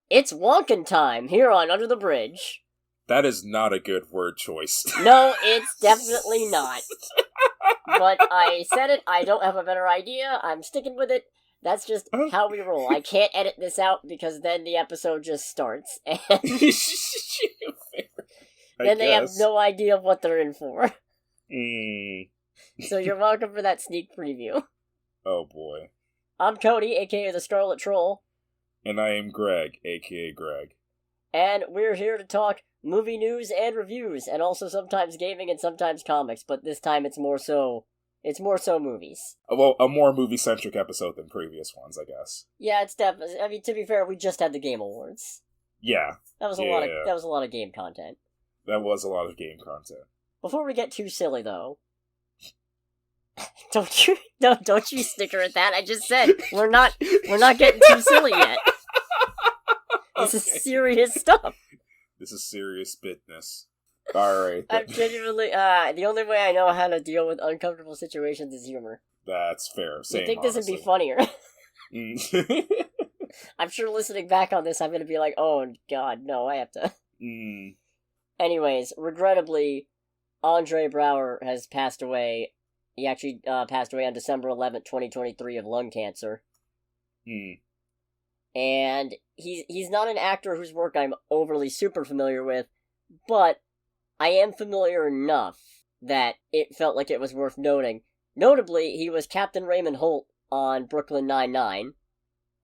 It's Wonkin time here on Under the Bridge. That is not a good word choice. No, it's definitely not. But I said it, I don't have a better idea, I'm sticking with it. That's just how we roll. I can't edit this out because then the episode just starts. And then they have no idea what they're in for. So you're welcome for that sneak preview. Oh boy. I'm Cody, aka the Scarlet Troll. And I am Greg, aka Greg. And we're here to talk movie news and reviews, and also sometimes gaming and sometimes comics, but this time it's more so movies. Well, a more movie-centric episode than previous ones, I guess. Yeah, it's definitely, I mean, to be fair, we just had the Game Awards. Yeah. That was a lot of game content. That was a lot of game content. Before we get too silly, though, don't you snicker at that. I just said we're not getting too silly yet. This is serious stuff. This is serious business. Alright. I'm genuinely, the only way I know how to deal with uncomfortable situations is humor. That's fair. Same, you think this would be funnier? I'm sure listening back on this, I'm going to be like, oh god, no, I have to. Anyways, regrettably, Andre Braugher has passed away. He actually passed away on December 11th, 2023 of lung cancer. And he's not an actor whose work I'm overly super familiar with, but I am familiar enough that it felt like it was worth noting. Notably, he was Captain Raymond Holt on Brooklyn Nine-Nine.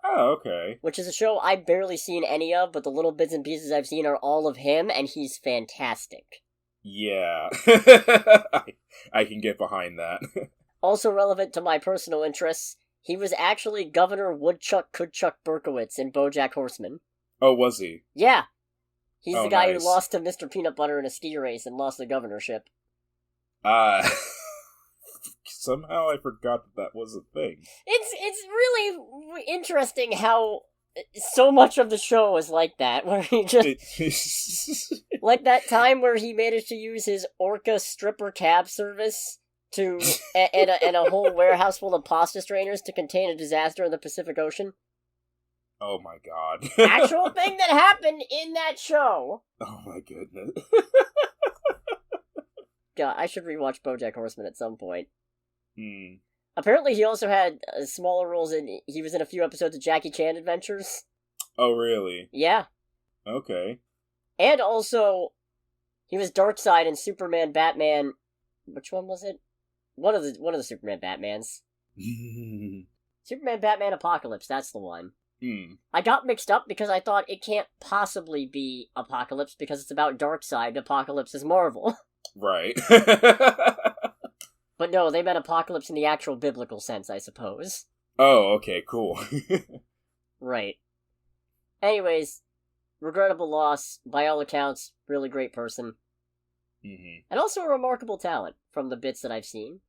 Oh, okay. Which is a show I've barely seen any of, but the little bits and pieces I've seen are all of him, and he's fantastic. Yeah. I can get behind that. Also relevant to my personal interests, he was actually Governor Woodchuck Kudchuck Berkowitz in BoJack Horseman. Oh, was he? Yeah. He's the guy nice. who lost to Mr. Peanut Butter in a ski race and lost the governorship. Somehow I forgot that was a thing. It's really interesting how so much of the show is like that, where he just... like that time where he managed to use his Orca stripper cab service to and a whole warehouse full of pasta strainers to contain a disaster in the Pacific Ocean. Oh my god. Actual thing that happened in that show. Oh my goodness. God, I should rewatch BoJack Horseman at some point. Apparently he also had smaller roles he was in a few episodes of Jackie Chan Adventures. Oh really? Yeah. Okay. And also, he was Darkseid in Superman Batman. Which one was it? One of the Superman Batmans. Superman Batman Apocalypse, that's the one. I got mixed up because I thought it can't possibly be Apocalypse because it's about Darkseid. Apocalypse is Marvel. Right. But no, they meant Apocalypse in the actual biblical sense, I suppose. Oh, okay, cool. Right. Anyways, regrettable loss, by all accounts, really great person. And also a remarkable talent, from the bits that I've seen.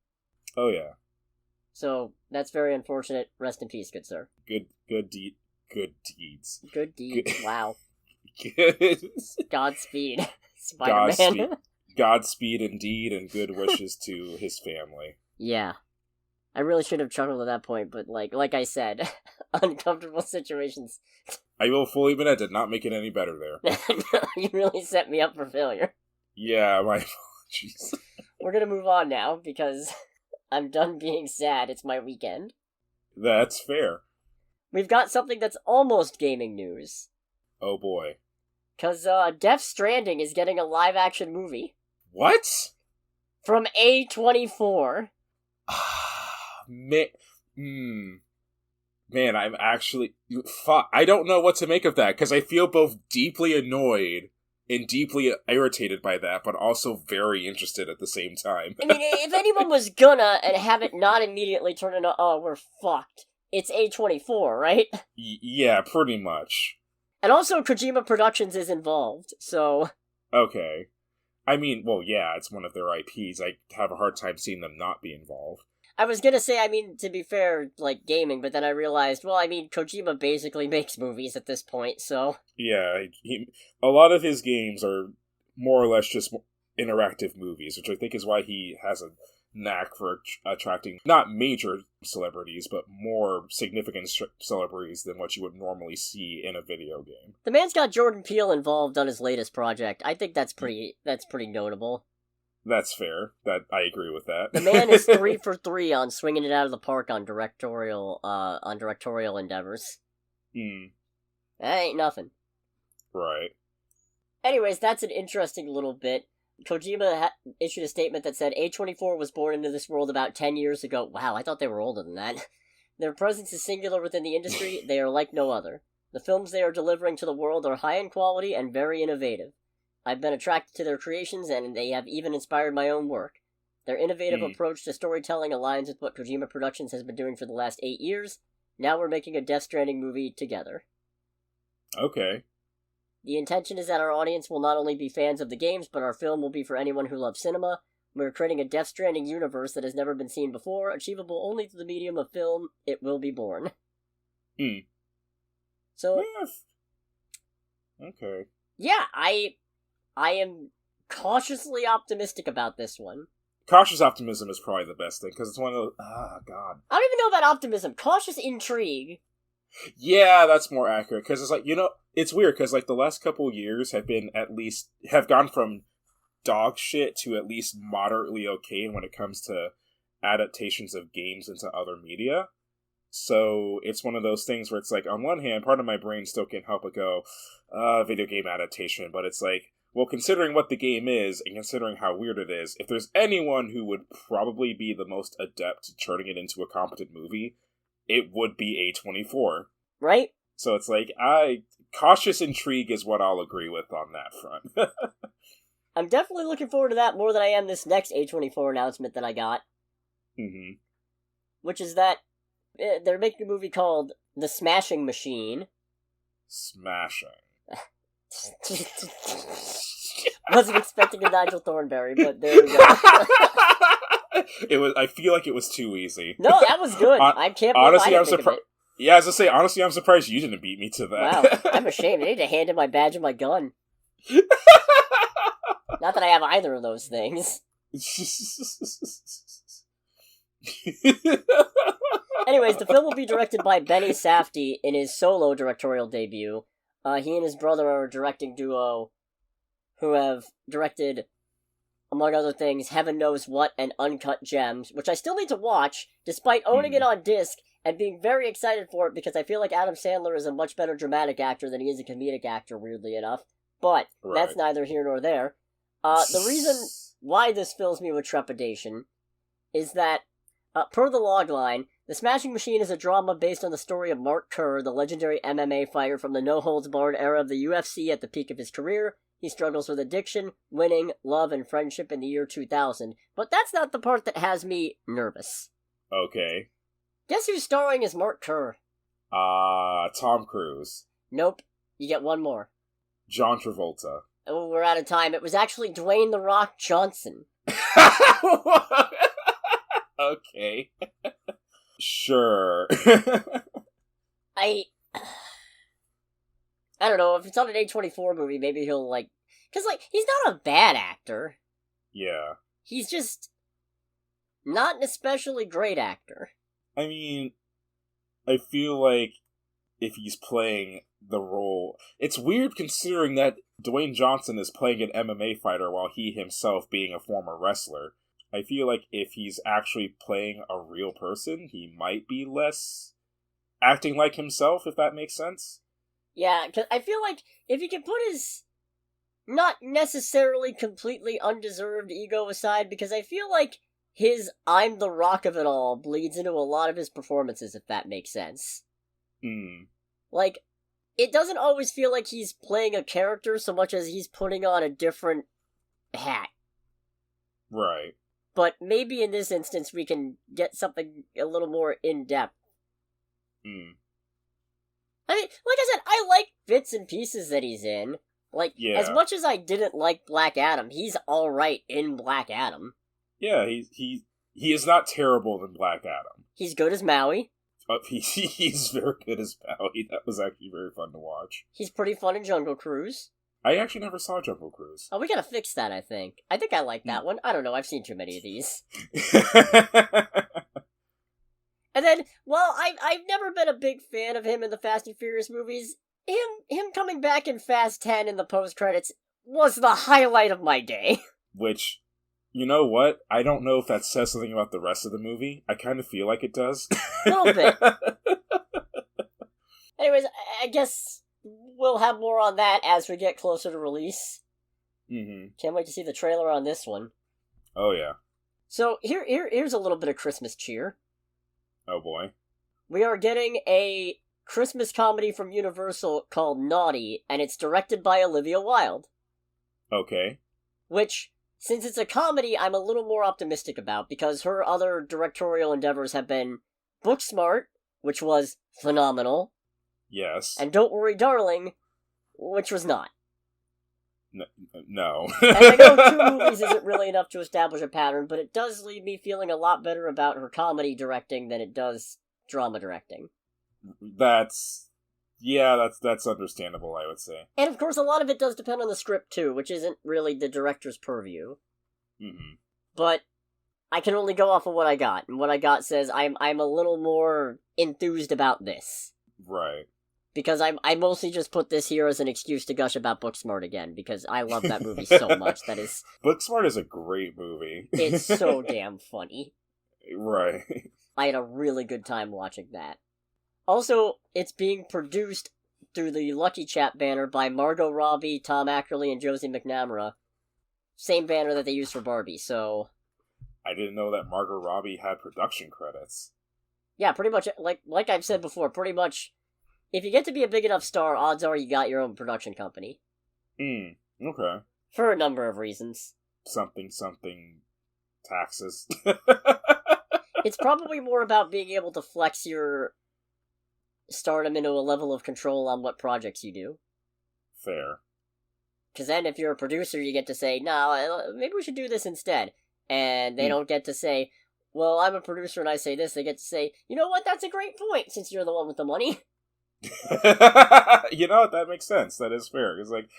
Oh yeah. So, that's very unfortunate. Rest in peace, good sir. Good deeds. Good deeds, wow. Good. Godspeed, Spider-Man. Godspeed indeed, and good wishes to his family. Yeah. I really should have chuckled at that point, but like I said, uncomfortable situations. I will fully admit I did not make it any better there. You really set me up for failure. Yeah, my apologies. We're gonna move on now, because I'm done being sad. It's my weekend. That's fair. We've got something that's almost gaming news. Oh boy. Because Death Stranding is getting a live-action movie. What? From A24. Man, I'm actually... I don't know what to make of that, because I feel both deeply annoyed and deeply irritated by that, but also very interested at the same time. I mean, if anyone was gonna and have it not immediately turn into, oh, we're fucked, it's A24, right? Yeah, pretty much. And also, Kojima Productions is involved, so... Okay. I mean, well, yeah, it's one of their IPs. I have a hard time seeing them not be involved. I was gonna say, I mean, to be fair, like, gaming, but then I realized, well, I mean, Kojima basically makes movies at this point, so... Yeah, a lot of his games are more or less just interactive movies, which I think is why he has a knack for attracting not major celebrities, but more significant celebrities than what you would normally see in a video game. The man's got Jordan Peele involved on his latest project. I think that's pretty notable. That's fair. That I agree with that. The man is 3 for 3 on swinging it out of the park on directorial endeavors. That ain't nothing. Right. Anyways, that's an interesting little bit. Kojima issued a statement that said A24 was born into this world about 10 years ago. Wow, I thought they were older than that. Their presence is singular within the industry. They are like no other. The films they are delivering to the world are high in quality and very innovative. I've been attracted to their creations, and they have even inspired my own work. Their innovative approach to storytelling aligns with what Kojima Productions has been doing for the last 8 years. Now we're making a Death Stranding movie together. Okay. The intention is that our audience will not only be fans of the games, but our film will be for anyone who loves cinema. We're creating a Death Stranding universe that has never been seen before, achievable only through the medium of film. It will be born. So... Okay. Yeah, I am cautiously optimistic about this one. Cautious optimism is probably the best thing, because it's one of those... God. I don't even know about optimism. Cautious intrigue. Yeah, that's more accurate, because it's like, it's weird, because like the last couple years have gone from dog shit to at least moderately okay when it comes to adaptations of games into other media. So it's one of those things where it's like, on one hand, part of my brain still can't help but go, video game adaptation, but it's like, well, considering what the game is, and considering how weird it is, if there's anyone who would probably be the most adept at turning it into a competent movie, it would be A24. Right? So it's like, cautious intrigue is what I'll agree with on that front. I'm definitely looking forward to that more than I am this next A24 announcement that I got. Mm-hmm. Which is that they're making a movie called The Smashing Machine. Smashing. Wasn't expecting a Nigel Thornberry, but there we go. I feel like it was too easy. No, that was good. I can't believe honestly, I didn't think of it. Yeah, as I say, honestly, I'm surprised you didn't beat me to that. Wow, I'm ashamed. I need to hand in my badge and my gun. Not that I have either of those things. Anyways, the film will be directed by Benny Safdie in his solo directorial debut. He and his brother are a directing duo who have directed, among other things, Heaven Knows What and Uncut Gems, which I still need to watch, despite owning it on disc and being very excited for it because I feel like Adam Sandler is a much better dramatic actor than he is a comedic actor, weirdly enough. But that's neither here nor there. The reason why this fills me with trepidation is that, per the logline, The Smashing Machine is a drama based on the story of Mark Kerr, the legendary MMA fighter from the no-holds-barred era of the UFC at the peak of his career. He struggles with addiction, winning, love, and friendship in the year 2000. But that's not the part that has me nervous. Okay. Guess who's starring as Mark Kerr? Tom Cruise. Nope. You get one more. John Travolta. Oh, we're out of time. It was actually Dwayne "The Rock" Johnson. Okay. Sure. I don't know, if it's on an A24 movie, maybe he'll, because, he's not a bad actor. Yeah. He's just not an especially great actor. I mean, I feel like if he's playing the role... It's weird considering that Dwayne Johnson is playing an MMA fighter while he himself being a former wrestler. I feel like if he's actually playing a real person, he might be less acting like himself, if that makes sense. Yeah, because I feel like if he can put his not necessarily completely undeserved ego aside, because I feel like his "I'm the Rock of it all" bleeds into a lot of his performances, if that makes sense. It doesn't always feel like he's playing a character so much as he's putting on a different hat. Right. But maybe in this instance we can get something a little more in-depth. I mean, like I said, I like bits and pieces that he's in. As much as I didn't like Black Adam, he's alright in Black Adam. Yeah, he is not terrible in Black Adam. He's good as Maui. He's very good as Maui. That was actually very fun to watch. He's pretty fun in Jungle Cruise. I actually never saw Jungle Cruise. Oh, we gotta fix that, I think. I think I like that one. I don't know, I've seen too many of these. And then, well, I've never been a big fan of him in the Fast and Furious movies. Him coming back in Fast 10 in the post-credits was the highlight of my day. Which, you know what? I don't know if that says something about the rest of the movie. I kind of feel like it does. A little bit. Anyways, I guess we'll have more on that as we get closer to release. Mm-hmm. Can't wait to see the trailer on this one. Oh, yeah. So, here's a little bit of Christmas cheer. Oh, boy. We are getting a Christmas comedy from Universal called Naughty, and it's directed by Olivia Wilde. Okay. Which, since it's a comedy, I'm a little more optimistic about, because her other directorial endeavors have been Booksmart, which was phenomenal, Yes. and Don't Worry Darling, which was not. No. And I know 2 movies isn't really enough to establish a pattern, but it does leave me feeling a lot better about her comedy directing than it does drama directing. That's understandable, I would say. And of course, a lot of it does depend on the script too, which isn't really the director's purview. Mm-hmm. But I can only go off of what I got, and what I got says I'm a little more enthused about this. Right. Because I mostly just put this here as an excuse to gush about Booksmart again, because I love that movie so much. That is... Booksmart is a great movie. It's so damn funny. Right. I had a really good time watching that. Also, it's being produced through the Lucky Chap banner by Margot Robbie, Tom Ackerley, and Josie McNamara. Same banner that they used for Barbie, so... I didn't know that Margot Robbie had production credits. Yeah, pretty much, like I've said before, pretty much... If you get to be a big enough star, odds are you got your own production company. Okay. For a number of reasons. Something, taxes. It's probably more about being able to flex your stardom into a level of control on what projects you do. Fair. Because then if you're a producer, you get to say, no, maybe we should do this instead. And they don't get to say, well, I'm a producer and I say this. They get to say, you know what, that's a great point, since you're the one with the money. You know what, that makes sense. That is fair. It's like,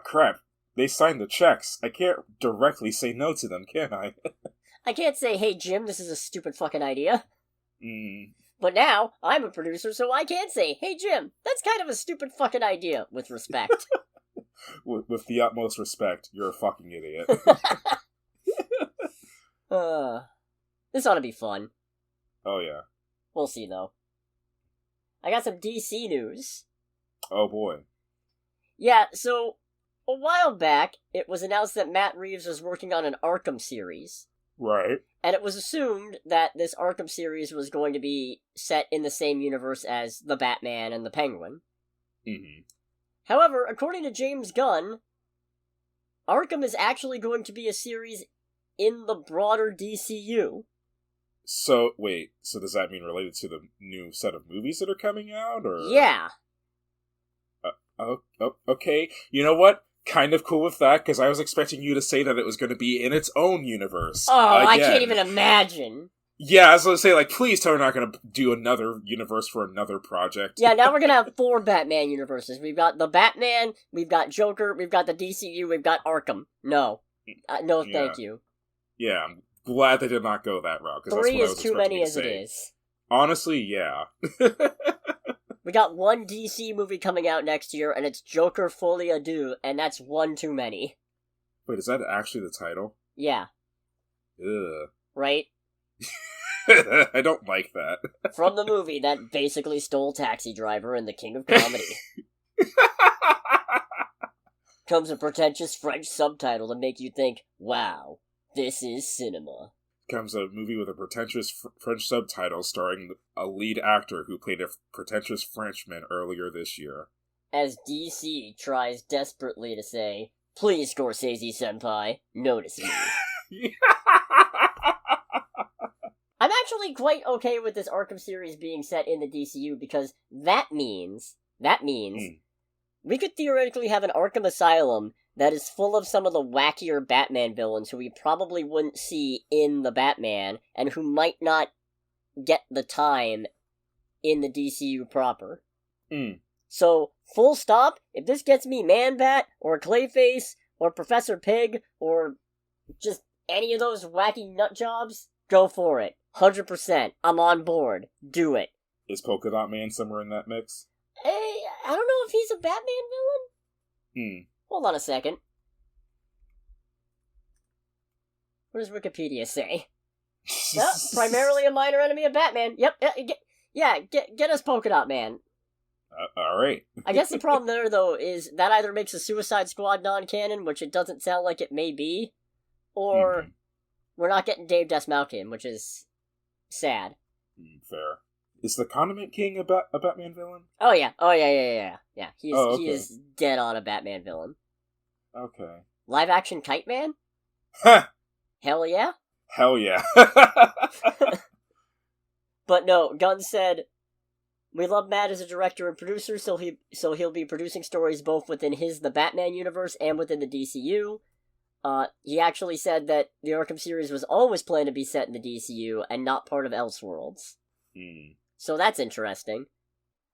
crap, they signed the checks. I can't directly say no to them, can I? I can't say, hey Jim, this is a stupid fucking idea. But now, I'm a producer, so I can say, hey Jim, that's kind of a stupid fucking idea, with respect. with the utmost respect, you're a fucking idiot. This ought to be fun. Oh yeah. We'll see, though. I got some DC news. Oh boy. Yeah, so, a while back, it was announced that Matt Reeves was working on an Arkham series. Right. And it was assumed that this Arkham series was going to be set in the same universe as the Batman and the Penguin. Mm-hmm. However, according to James Gunn, Arkham is actually going to be a series in the broader DCU. So, wait, so does that mean related to the new set of movies that are coming out, or...? Yeah. Okay. You know what? Kind of cool with that, because I was expecting you to say that it was going to be in its own universe. Oh, again. I can't even imagine. Yeah, I was going to say, please tell me we're not going to do another universe for another project. Yeah, now we're going to have 4 Batman universes. We've got the Batman, we've got Joker, we've got the DCU, we've got Arkham. No. No, thank you. Yeah, I'm glad they did not go that route. 3 is too many as it is. Honestly, yeah. We got 1 DC movie coming out next year, and it's Joker Folie à Deux, and that's 1 too many. Wait, is that actually the title? Yeah. Ugh. Right? I don't like that. From the movie that basically stole Taxi Driver and the King of Comedy. Comes a pretentious French subtitle to make you think, wow, this is cinema. Comes a movie with a pretentious French subtitle starring a lead actor who played a pretentious Frenchman earlier this year. As DC tries desperately to say, please, Scorsese-senpai, notice me. I'm actually quite okay with this Arkham series being set in the DCU, because that means we could theoretically have an Arkham Asylum that is full of some of the wackier Batman villains who we probably wouldn't see in the Batman, and who might not get the time in the DCU proper. So, full stop, if this gets me Man-Bat, or Clayface, or Professor Pig, or just any of those wacky nut jobs, go for it. 100%. I'm on board. Do it. Is Polka Dot Man somewhere in that mix? Hey, I don't know if he's a Batman villain. Hold on a second. What does Wikipedia say? Primarily a minor enemy of Batman. Yep. Get us Polka Dot Man. Alright. I guess the problem there, though, is that either makes a Suicide Squad non-canon, which it doesn't sound like it may be, or we're not getting Dave Desmalkin, which is sad. Fair. Is the Condiment King a Batman villain? Oh yeah. Yeah, he is dead on a Batman villain. Okay. Live-action Kite Man? Hell yeah? Hell yeah. But no, Gunn said, "We love Matt as a director and producer, so he'll be producing stories both within the Batman universe and within the DCU. He actually said that the Arkham series was always planned to be set in the DCU and not part of Elseworlds. So that's interesting.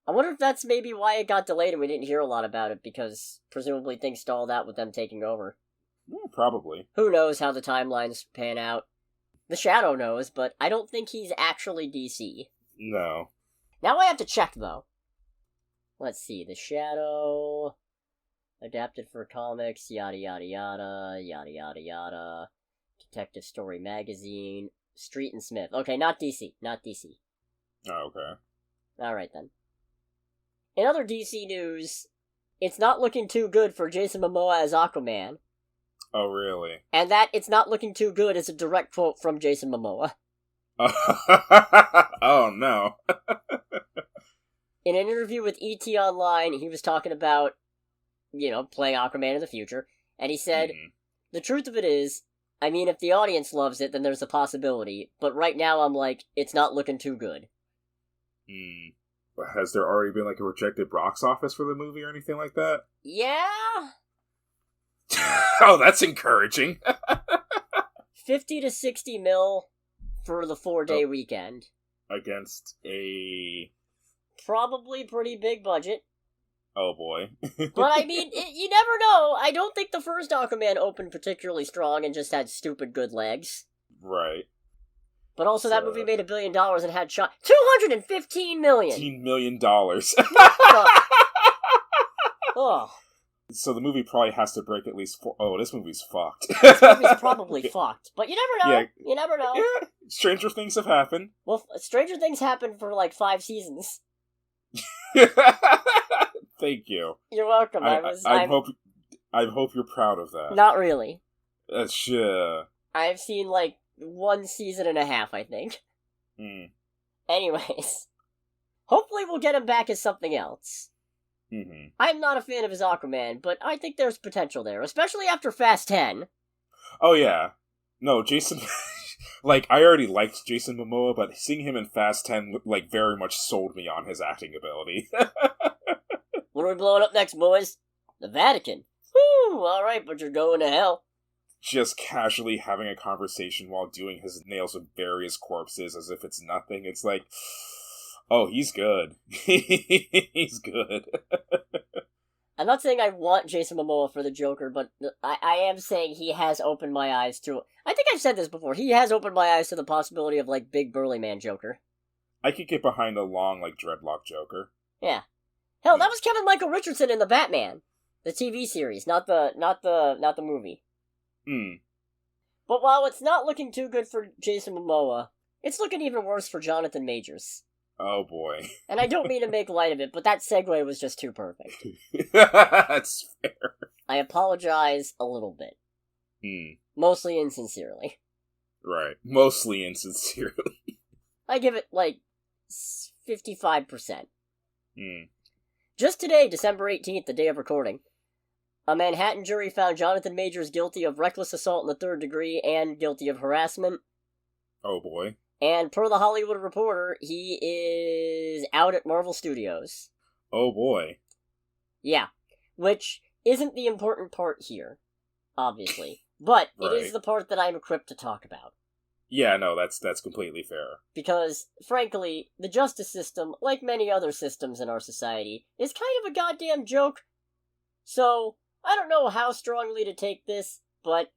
I wonder if that's maybe why it got delayed and we didn't hear a lot about it, because presumably things stalled out with them taking over. Yeah, probably. Who knows how the timelines pan out? The Shadow knows, but I don't think he's actually DC. No. Now I have to check, though. Let's see, The Shadow... adapted for comics, yada yada yada, yada yada yada. Detective Story Magazine, Street and Smith. Okay, not DC. Oh, okay. Alright then. In other DC news, it's not looking too good for Jason Momoa as Aquaman. Oh, really? And that "it's not looking too good" is a direct quote from Jason Momoa. Oh, no. In an interview with ET Online, he was talking about, playing Aquaman in the future, and he said, "The truth of it is, I mean, if the audience loves it, then there's a possibility, but right now I'm like, it's not looking too good." Has there already been, a rejected box office for the movie or anything like that? Yeah? Oh, that's encouraging. 50 to 60 mil for the 4-day weekend. Against a... probably pretty big budget. Oh, boy. But, I mean, you never know. I don't think the first Aquaman opened particularly strong and just had stupid good legs. Right. But also, that movie made $1 billion and had shot $215 million! $15 million. Oh. So the movie probably has to break at least 4... Oh, this movie's fucked. This movie's probably fucked. But you never know. Yeah. You never know. Yeah. Stranger things have happened. Well, Stranger Things happened for 5 seasons. Thank you. You're welcome. I hope you're proud of that. Not really. Sure. I've seen 1 season and a half, I think. Anyways, hopefully we'll get him back as something else. I'm not a fan of his Aquaman, but I think there's potential there, especially after Fast 10. Oh yeah, no, Jason. I already liked Jason Momoa, but seeing him in Fast 10 very much sold me on his acting ability. What are we blowing up next, boys? The Vatican. Whew, alright, but you're going to hell. Just casually having a conversation while doing his nails with various corpses as if it's nothing. It's oh, he's good. He's good. I'm not saying I want Jason Momoa for the Joker, but I am saying he has opened my eyes to... I think I've said this before. He has opened my eyes to the possibility of, big burly man Joker. I could get behind a long, dreadlock Joker. Yeah. Hell, that was Kevin Michael Richardson in The Batman. The TV series, not the movie. But while it's not looking too good for Jason Momoa, it's looking even worse for Jonathan Majors. Oh boy. And I don't mean to make light of it, but that segue was just too perfect. That's fair. I apologize a little bit. Mostly insincerely. Right. Mostly insincerely. I give it, 55%. Just today, December 18th, the day of recording, a Manhattan jury found Jonathan Majors guilty of reckless assault in the 3rd degree and guilty of harassment. Oh boy. And per the Hollywood Reporter, he is out at Marvel Studios. Oh boy. Yeah. Which isn't the important part here, obviously. But it is the part that I'm equipped to talk about. Yeah, no, that's completely fair. Because, frankly, the justice system, like many other systems in our society, is kind of a goddamn joke. So, I don't know how strongly to take this, but,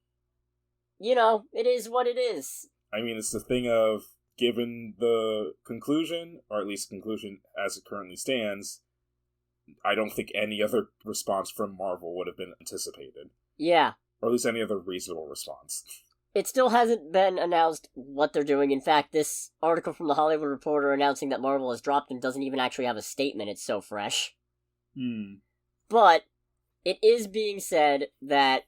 it is what it is. I mean, it's the thing of, given the conclusion, or at least the conclusion as it currently stands, I don't think any other response from Marvel would have been anticipated. Yeah. Or at least any other reasonable response. It still hasn't been announced what they're doing. In fact, this article from The Hollywood Reporter announcing that Marvel has dropped and doesn't even actually have a statement. It's so fresh. But it is being said that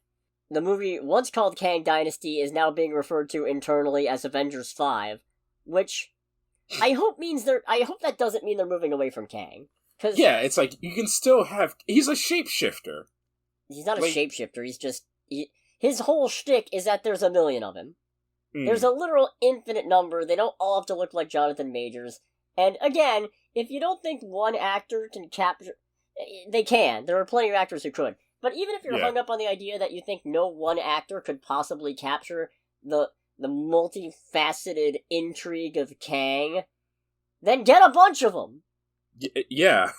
the movie, once called Kang Dynasty, is now being referred to internally as Avengers 5, which I hope that doesn't mean they're moving away from Kang. Yeah, it's like, you can still have... He's a shapeshifter. He's not a shapeshifter, he's just... His whole shtick is that there's a million of him. There's a literal infinite number, they don't all have to look like Jonathan Majors. And again, if you don't think one actor can capture... They can, there are plenty of actors who could. But even if you're hung up on the idea that you think no one actor could possibly capture the multifaceted intrigue of Kang, then get a bunch of them! Yeah.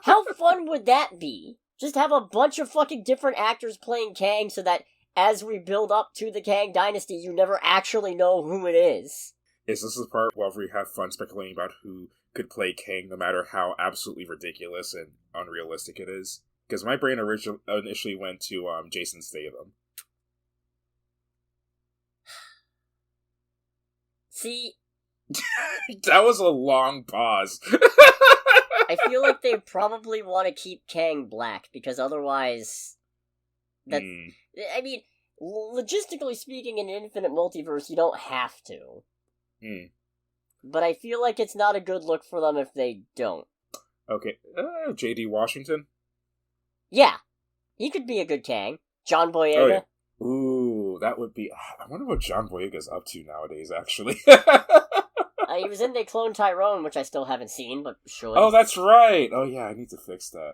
How fun would that be? Just have a bunch of fucking different actors playing Kang so that as we build up to the Kang Dynasty, you never actually know who it is. Is this the part where we have fun speculating about who could play Kang, no matter how absolutely ridiculous and unrealistic it is? Because my brain initially went to Jason Statham. See... That was a long pause. I feel like they probably want to keep Kang black, because otherwise... I mean, logistically speaking, in an infinite multiverse, you don't have to. But I feel like it's not a good look for them if they don't. Okay, J.D. Washington? Yeah, he could be a good Kang. John Boyega. Oh, yeah. Ooh, that would be... I wonder what John Boyega's up to nowadays, actually. He was in They Clone Tyrone, which I still haven't seen, but should. Oh, that's right! Oh, yeah, I need to fix that.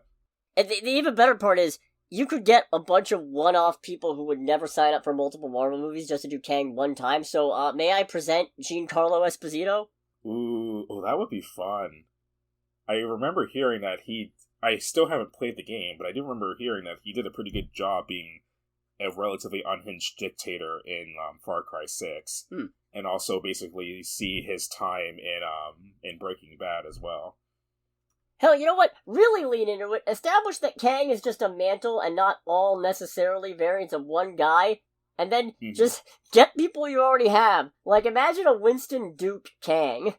And the even better part is, you could get a bunch of one-off people who would never sign up for multiple Marvel movies just to do Kang one time, so may I present Giancarlo Esposito? Ooh, that would be fun. I remember hearing that I still haven't played the game, but I do remember hearing that he did a pretty good job being a relatively unhinged dictator in Far Cry 6. And also basically see his time in Breaking Bad as well. Hell, you know what? Really lean into it. Establish that Kang is just a mantle and not all necessarily variants of one guy. And then just get people you already have. Like, imagine a Winston Duke Kang.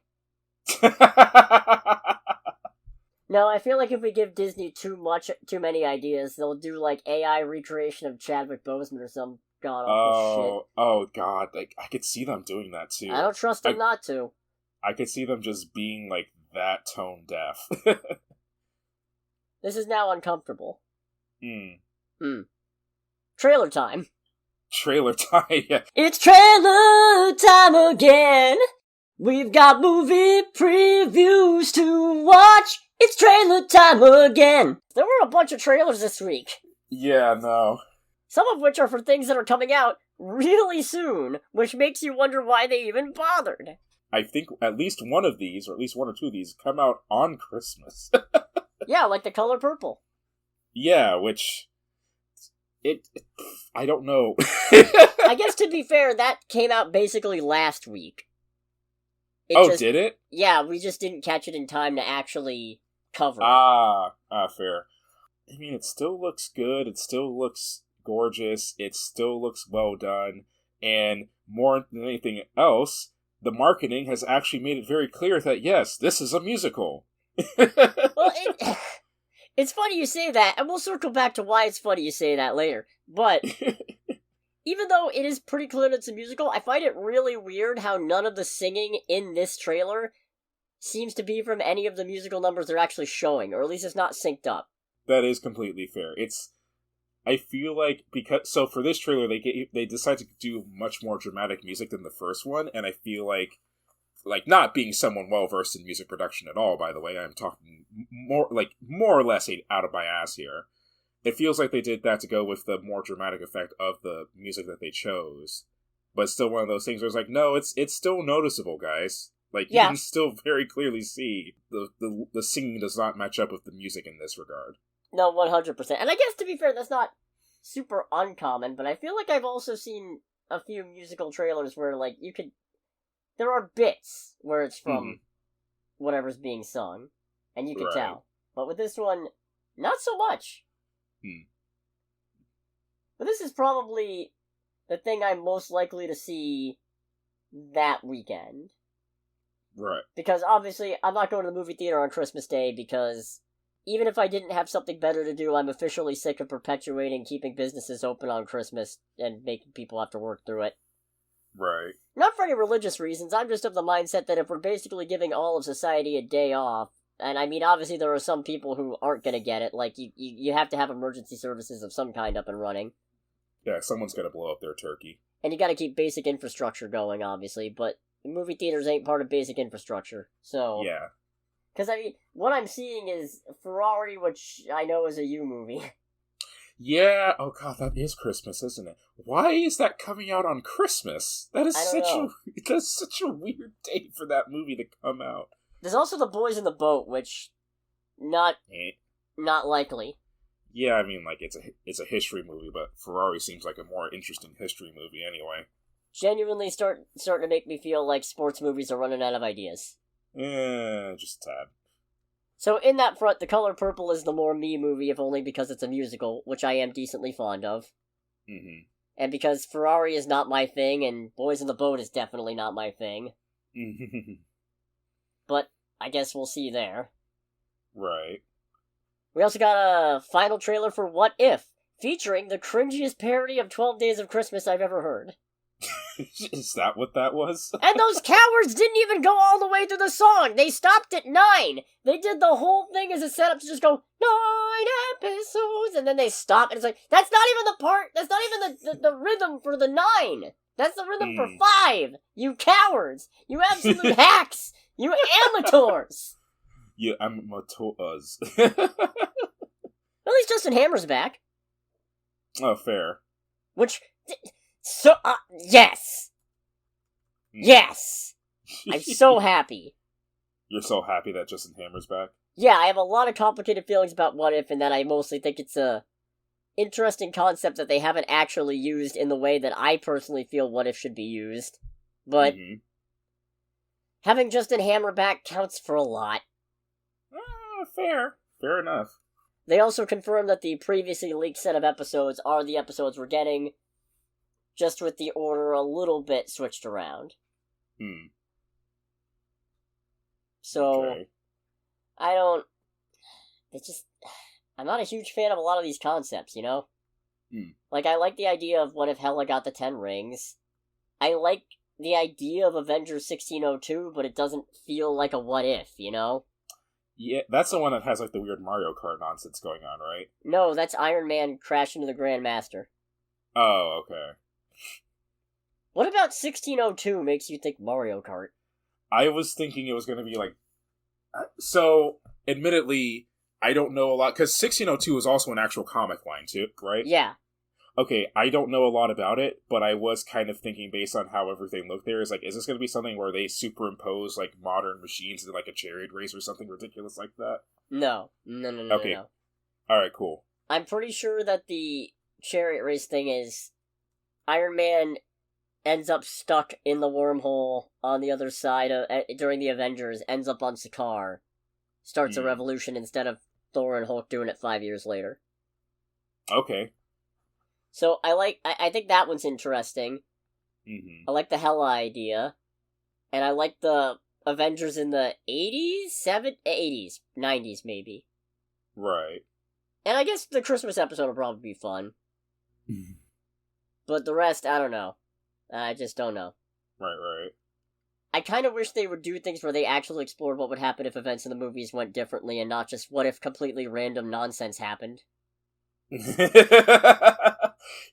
No, I feel like if we give Disney too many ideas, they'll do, like, AI recreation of Chadwick Boseman or some god-awful shit. Oh, God. Like, I could see them doing that, too. I don't trust them not to. I could see them just being, like, that tone deaf. This is now uncomfortable. Trailer time. Trailer time, yeah. It's trailer time again! We've got movie previews to watch! It's trailer time again! There were a bunch of trailers this week. Yeah, no. Some of which are for things that are coming out really soon, which makes you wonder why they even bothered. I think at least one of these, or at least one or two of these, come out on Christmas. Yeah, like The Color Purple. Yeah, which... I don't know. I guess to be fair, that came out basically last week. Did it? Yeah, we just didn't catch it in time to actually cover it. Fair. I mean, it still looks good, it still looks gorgeous, it still looks well done, and more than anything else, the marketing has actually made it very clear that, yes, this is a musical. Well, it's funny you say that, and we'll circle back to why it's funny you say that later, but even though it is pretty clear that it's a musical, I find it really weird how none of the singing in this trailer seems to be from any of the musical numbers they're actually showing, or at least it's not synced up. That is completely fair. I feel like, so for this trailer, they decided to do much more dramatic music than the first one, and I feel like not being someone well-versed in music production at all, by the way, I'm talking more or less out of my ass here. It feels like they did that to go with the more dramatic effect of the music that they chose. but it's still one of those things where it's like, no, it's still noticeable, guys. Like, you Yeah. can still very clearly see the singing does not match up with the music in this regard. No, 100%. And I guess, to be fair, that's not super uncommon, but I feel like I've also seen a few musical trailers where, like, there are bits where it's from whatever's being sung, and you can tell. But with this one, not so much. But this is probably the thing I'm most likely to see that weekend. Right. Because obviously, I'm not going to the movie theater on Christmas Day because even if I didn't have something better to do, I'm officially sick of perpetuating keeping businesses open on Christmas and making people have to work through it. Right. Not for any religious reasons, I'm just of the mindset that if we're basically giving all of society a day off, and I mean, obviously there are some people who aren't gonna get it, like, you have to have emergency services of some kind up and running. Yeah, someone's gonna blow up their turkey. And you gotta keep basic infrastructure going, obviously, but movie theaters ain't part of basic infrastructure, so... Yeah. Because, I mean, what I'm seeing is Ferrari, which I know is a You movie. Yeah, oh god, that is Christmas, isn't it? Why is that coming out on Christmas? That's such a weird day for that movie to come out. There's also The Boys in the Boat, which not likely. Yeah, I mean, like, it's a history movie, but Ferrari seems like a more interesting history movie anyway. Genuinely starting to make me feel like sports movies are running out of ideas. Just a tad. So in that front, The Color Purple is the more me movie, if only because it's a musical, which I am decently fond of. Mm-hmm. And because Ferrari is not my thing, and Boys in the Boat is definitely not my thing. But I guess we'll see there. Right. We also got a final trailer for What If, featuring the cringiest parody of 12 Days of Christmas I've ever heard. Is that what that was? And those cowards didn't even go all the way through the song. They stopped at 9. They did the whole thing as a setup to just go 9 episodes, and then they stop, and it's like, that's not even the part. That's not even the rhythm for the 9. That's the rhythm for 5. You cowards. You absolute hacks. You amateurs. You amateurs. At least Justin Hammer's back. Oh, fair. Which... So, yes! Yes! I'm so happy. You're so happy that Justin Hammer's back? Yeah, I have a lot of complicated feelings about What If, and that I mostly think it's a interesting concept that they haven't actually used in the way that I personally feel What If should be used. But, having Justin Hammer back counts for a lot. Fair. Fair enough. They also confirmed that the previously leaked set of episodes are the episodes we're getting, just with the order a little bit switched around. So, okay. I'm not a huge fan of a lot of these concepts, you know? Like, I like the idea of what if Hela got the 10 rings. I like the idea of Avengers 1602, but it doesn't feel like a what if, you know? Yeah, that's the one that has, like, the weird Mario Kart nonsense going on, right? No, that's Iron Man crashing into the Grandmaster. Oh, okay. What about 1602 makes you think Mario Kart? I was thinking it was going to be like... So, admittedly, I don't know a lot, because 1602 is also an actual comic line, too, right? Yeah. Okay, I don't know a lot about it, but I was kind of thinking, based on how everything looked there, is like, is this going to be something where they superimpose, like, modern machines into, like, a chariot race or something ridiculous like that? No. Okay. No. Alright, cool. I'm pretty sure that the chariot race thing is Iron Man ends up stuck in the wormhole on the other side of during the Avengers, ends up on Sakaar, starts a revolution instead of Thor and Hulk doing it 5 years later. Okay. So I think that one's interesting. I like the Hela idea, and I like the Avengers in the 80s, 90s maybe. Right. And I guess the Christmas episode will probably be fun. But the rest, I don't know. I just don't know. Right. I kind of wish they would do things where they actually explored what would happen if events in the movies went differently, and not just what if completely random nonsense happened.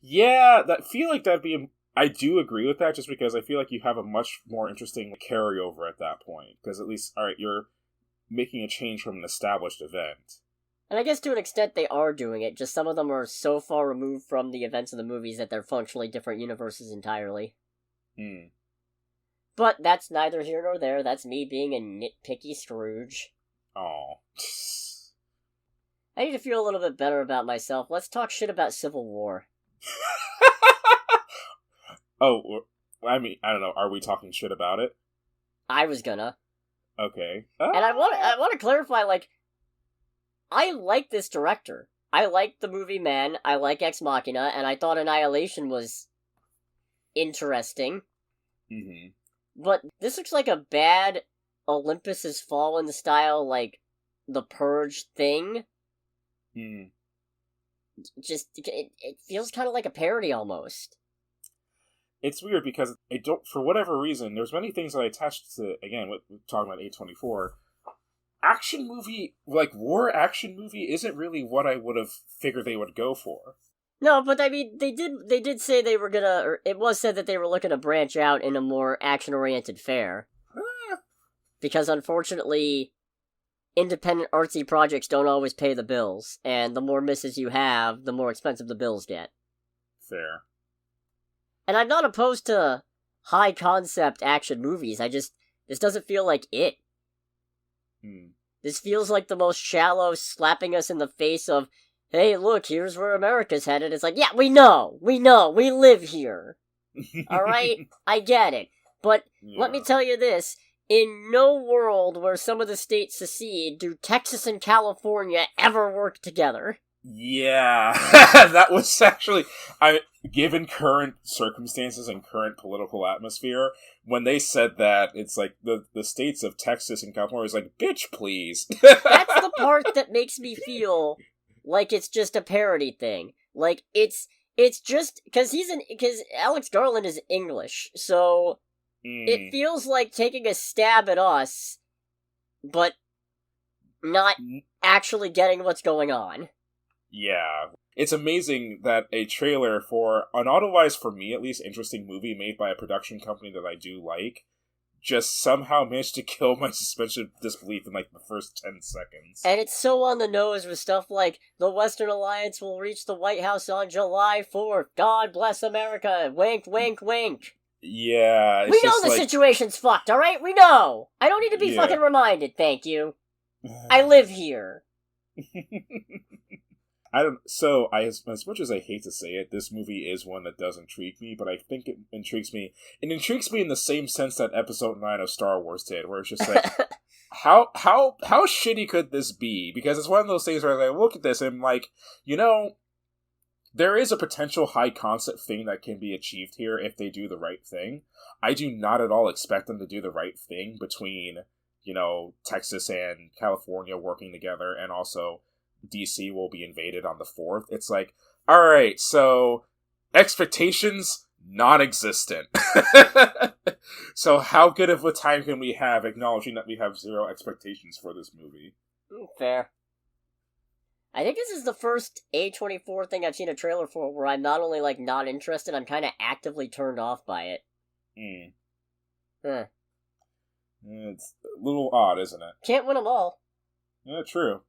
Yeah, I feel like that'd be... I do agree with that, just because I feel like you have a much more interesting carryover at that point. Because at least, alright, you're making a change from an established event. And I guess to an extent they are doing it, just some of them are so far removed from the events of the movies that they're functionally different universes entirely. Hmm. But that's neither here nor there. That's me being a nitpicky Scrooge. Oh. I need to feel a little bit better about myself. Let's talk shit about Civil War. Oh, I mean, I don't know. Are we talking shit about it? I was gonna. Okay. And I want to clarify, like, I like this director. I like the movie Man, I like Ex Machina, and I thought Annihilation was interesting. Mm-hmm. But this looks like a bad Olympus Has Fallen style, like, The Purge thing. Hmm. Just, it feels kind of like a parody almost. It's weird because I don't, for whatever reason, there's many things that I attached to, again, we're talking about A24. Action movie, like war action movie, isn't really what I would have figured they would go for. No, but I mean, they did say they were gonna, or it was said that they were looking to branch out in a more action-oriented fare. Because unfortunately, independent artsy projects don't always pay the bills, and the more misses you have, the more expensive the bills get. Fair. And I'm not opposed to high-concept action movies, this doesn't feel like it. This feels like the most shallow slapping us in the face of, hey, look, here's where America's headed. It's like, yeah, we know, we live here. Alright? I get it. But let me tell you this, in no world where some of the states secede do Texas and California ever work together. Yeah, that was actually, given current circumstances and current political atmosphere, when they said that, it's like, the states of Texas and California is like, bitch, please. That's the part that makes me feel like it's just a parody thing. Like, it's just, because Alex Garland is English, so it feels like taking a stab at us, but not actually getting what's going on. Yeah. It's amazing that a trailer for an otherwise, for me at least, interesting movie made by a production company that I do like just somehow managed to kill my suspension of disbelief in, like, the first 10 seconds. And it's so on the nose with stuff like, the Western Alliance will reach the White House on July 4th. God bless America. Wink, wink, wink. Yeah. We know the situation's fucked, alright? We know. I don't need to be fucking reminded, thank you. I live here. As much as I hate to say it, this movie is one that does intrigue me, but I think it intrigues me. It intrigues me in the same sense that Episode 9 of Star Wars did, where it's just like, how shitty could this be? Because it's one of those things where I look at this and I'm like, there is a potential high concept thing that can be achieved here if they do the right thing. I do not at all expect them to do the right thing between, Texas and California working together, and also DC will be invaded on the 4th. It's like, alright, so expectations non-existent. So how good of a time can we have acknowledging that we have zero expectations for this movie? Fair. I think this is the first A24 thing I've seen a trailer for where I'm not only, like, not interested, I'm kind of actively turned off by it. It's a little odd, isn't it? Can't win them all. Yeah, true.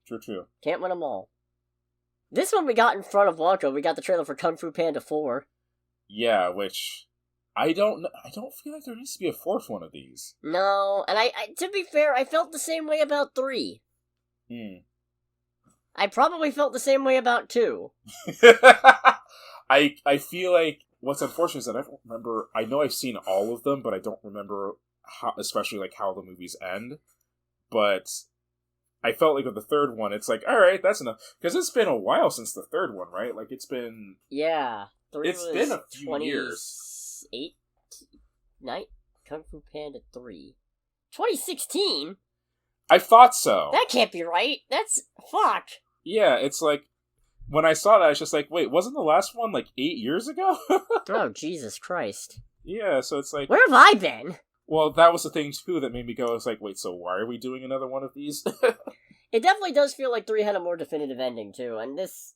Can't win them all. This one we got in front of Wonka. We got the trailer for Kung Fu Panda 4. Yeah, which I don't feel like there needs to be a fourth one of these. No, and I to be fair, I felt the same way about 3. I probably felt the same way about 2. I feel like what's unfortunate is that I don't remember. I know I've seen all of them, but I don't remember how, especially like how the movies end. But I felt like with the third one, it's like, all right, that's enough, because it's been a while since the third one, right? Like it's been 3 it's was been a few years. 8 night Kung Fu Panda 3, 2016. I thought so. That can't be right. That's fuck. Yeah, it's like when I saw that, I was just like, wait, wasn't the last one like 8 years ago? Oh, Jesus Christ. Yeah, so it's like, where have I been? Well, that was the thing too that made me go, it's like, wait, so why are we doing another one of these? It definitely does feel like 3 had a more definitive ending too, and this,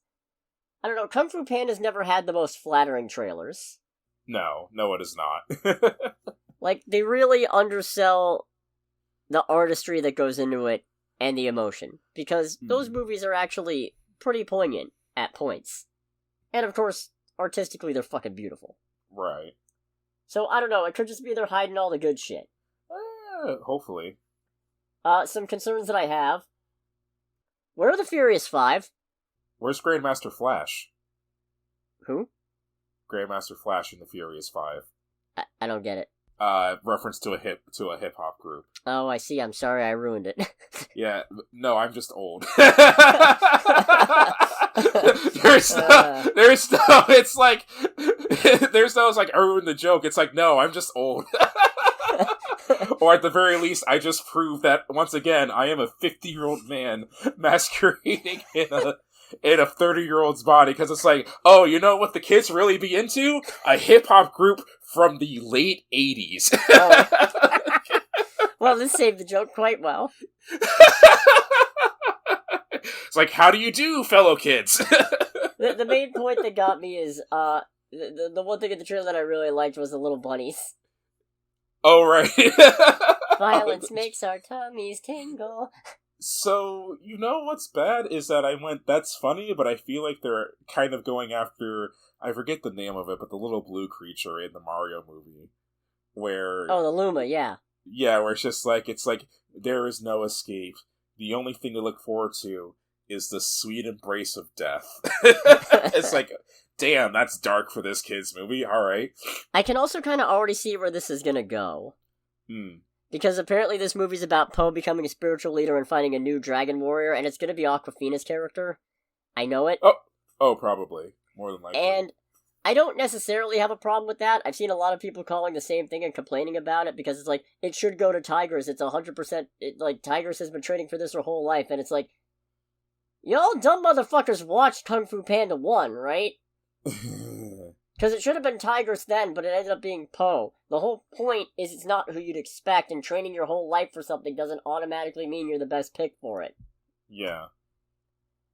I don't know, Kung Fu Panda's never had the most flattering trailers. No, it is not. Like, they really undersell the artistry that goes into it and the emotion, because those movies are actually pretty poignant at points. And of course, artistically, they're fucking beautiful. Right. So, I don't know, it could just be they're hiding all the good shit. Hopefully. Some concerns that I have. Where are the Furious Five? Where's Grandmaster Flash? Who? Grandmaster Flash in the Furious Five. I don't get it. Reference to a hip hop group. Oh, I see. I'm sorry I ruined it. Yeah, no, I'm just old. It's like, it's like, I ruined the joke. It's like, no, I'm just old. Or at the very least, I just proved that, once again, I am a 50-year-old man masquerading in a 30-year-old's body, because it's like, oh, you know what the kids really be into? A hip-hop group from the late 80s. Oh. Well, this saved the joke quite well. It's like, how do you do, fellow kids? The main point that got me is, the one thing in the trailer that I really liked was the little bunnies. Oh, right. Violence makes our tummies tingle. So, you know what's bad is that that's funny, but I feel like they're kind of going after, I forget the name of it, but the little blue creature in the Mario movie. Where... Oh, the Luma, yeah. Yeah, where it's like, there is no escape. The only thing to look forward to is the sweet embrace of death. It's like, damn, that's dark for this kid's movie, alright. I can also kind of already see where this is gonna go. Because apparently this movie's about Poe becoming a spiritual leader and finding a new dragon warrior, and it's gonna be Awkwafina's character. I know it. Oh, probably. More than likely. And I don't necessarily have a problem with that. I've seen a lot of people calling the same thing and complaining about it, because it's like, it should go to Tigers. It's 100%, like, Tigers has been training for this her whole life, and it's like, y'all dumb motherfuckers watched Kung Fu Panda 1, right? Because it should have been Tigers then, but it ended up being Poe. The whole point is it's not who you'd expect, and training your whole life for something doesn't automatically mean you're the best pick for it. Yeah.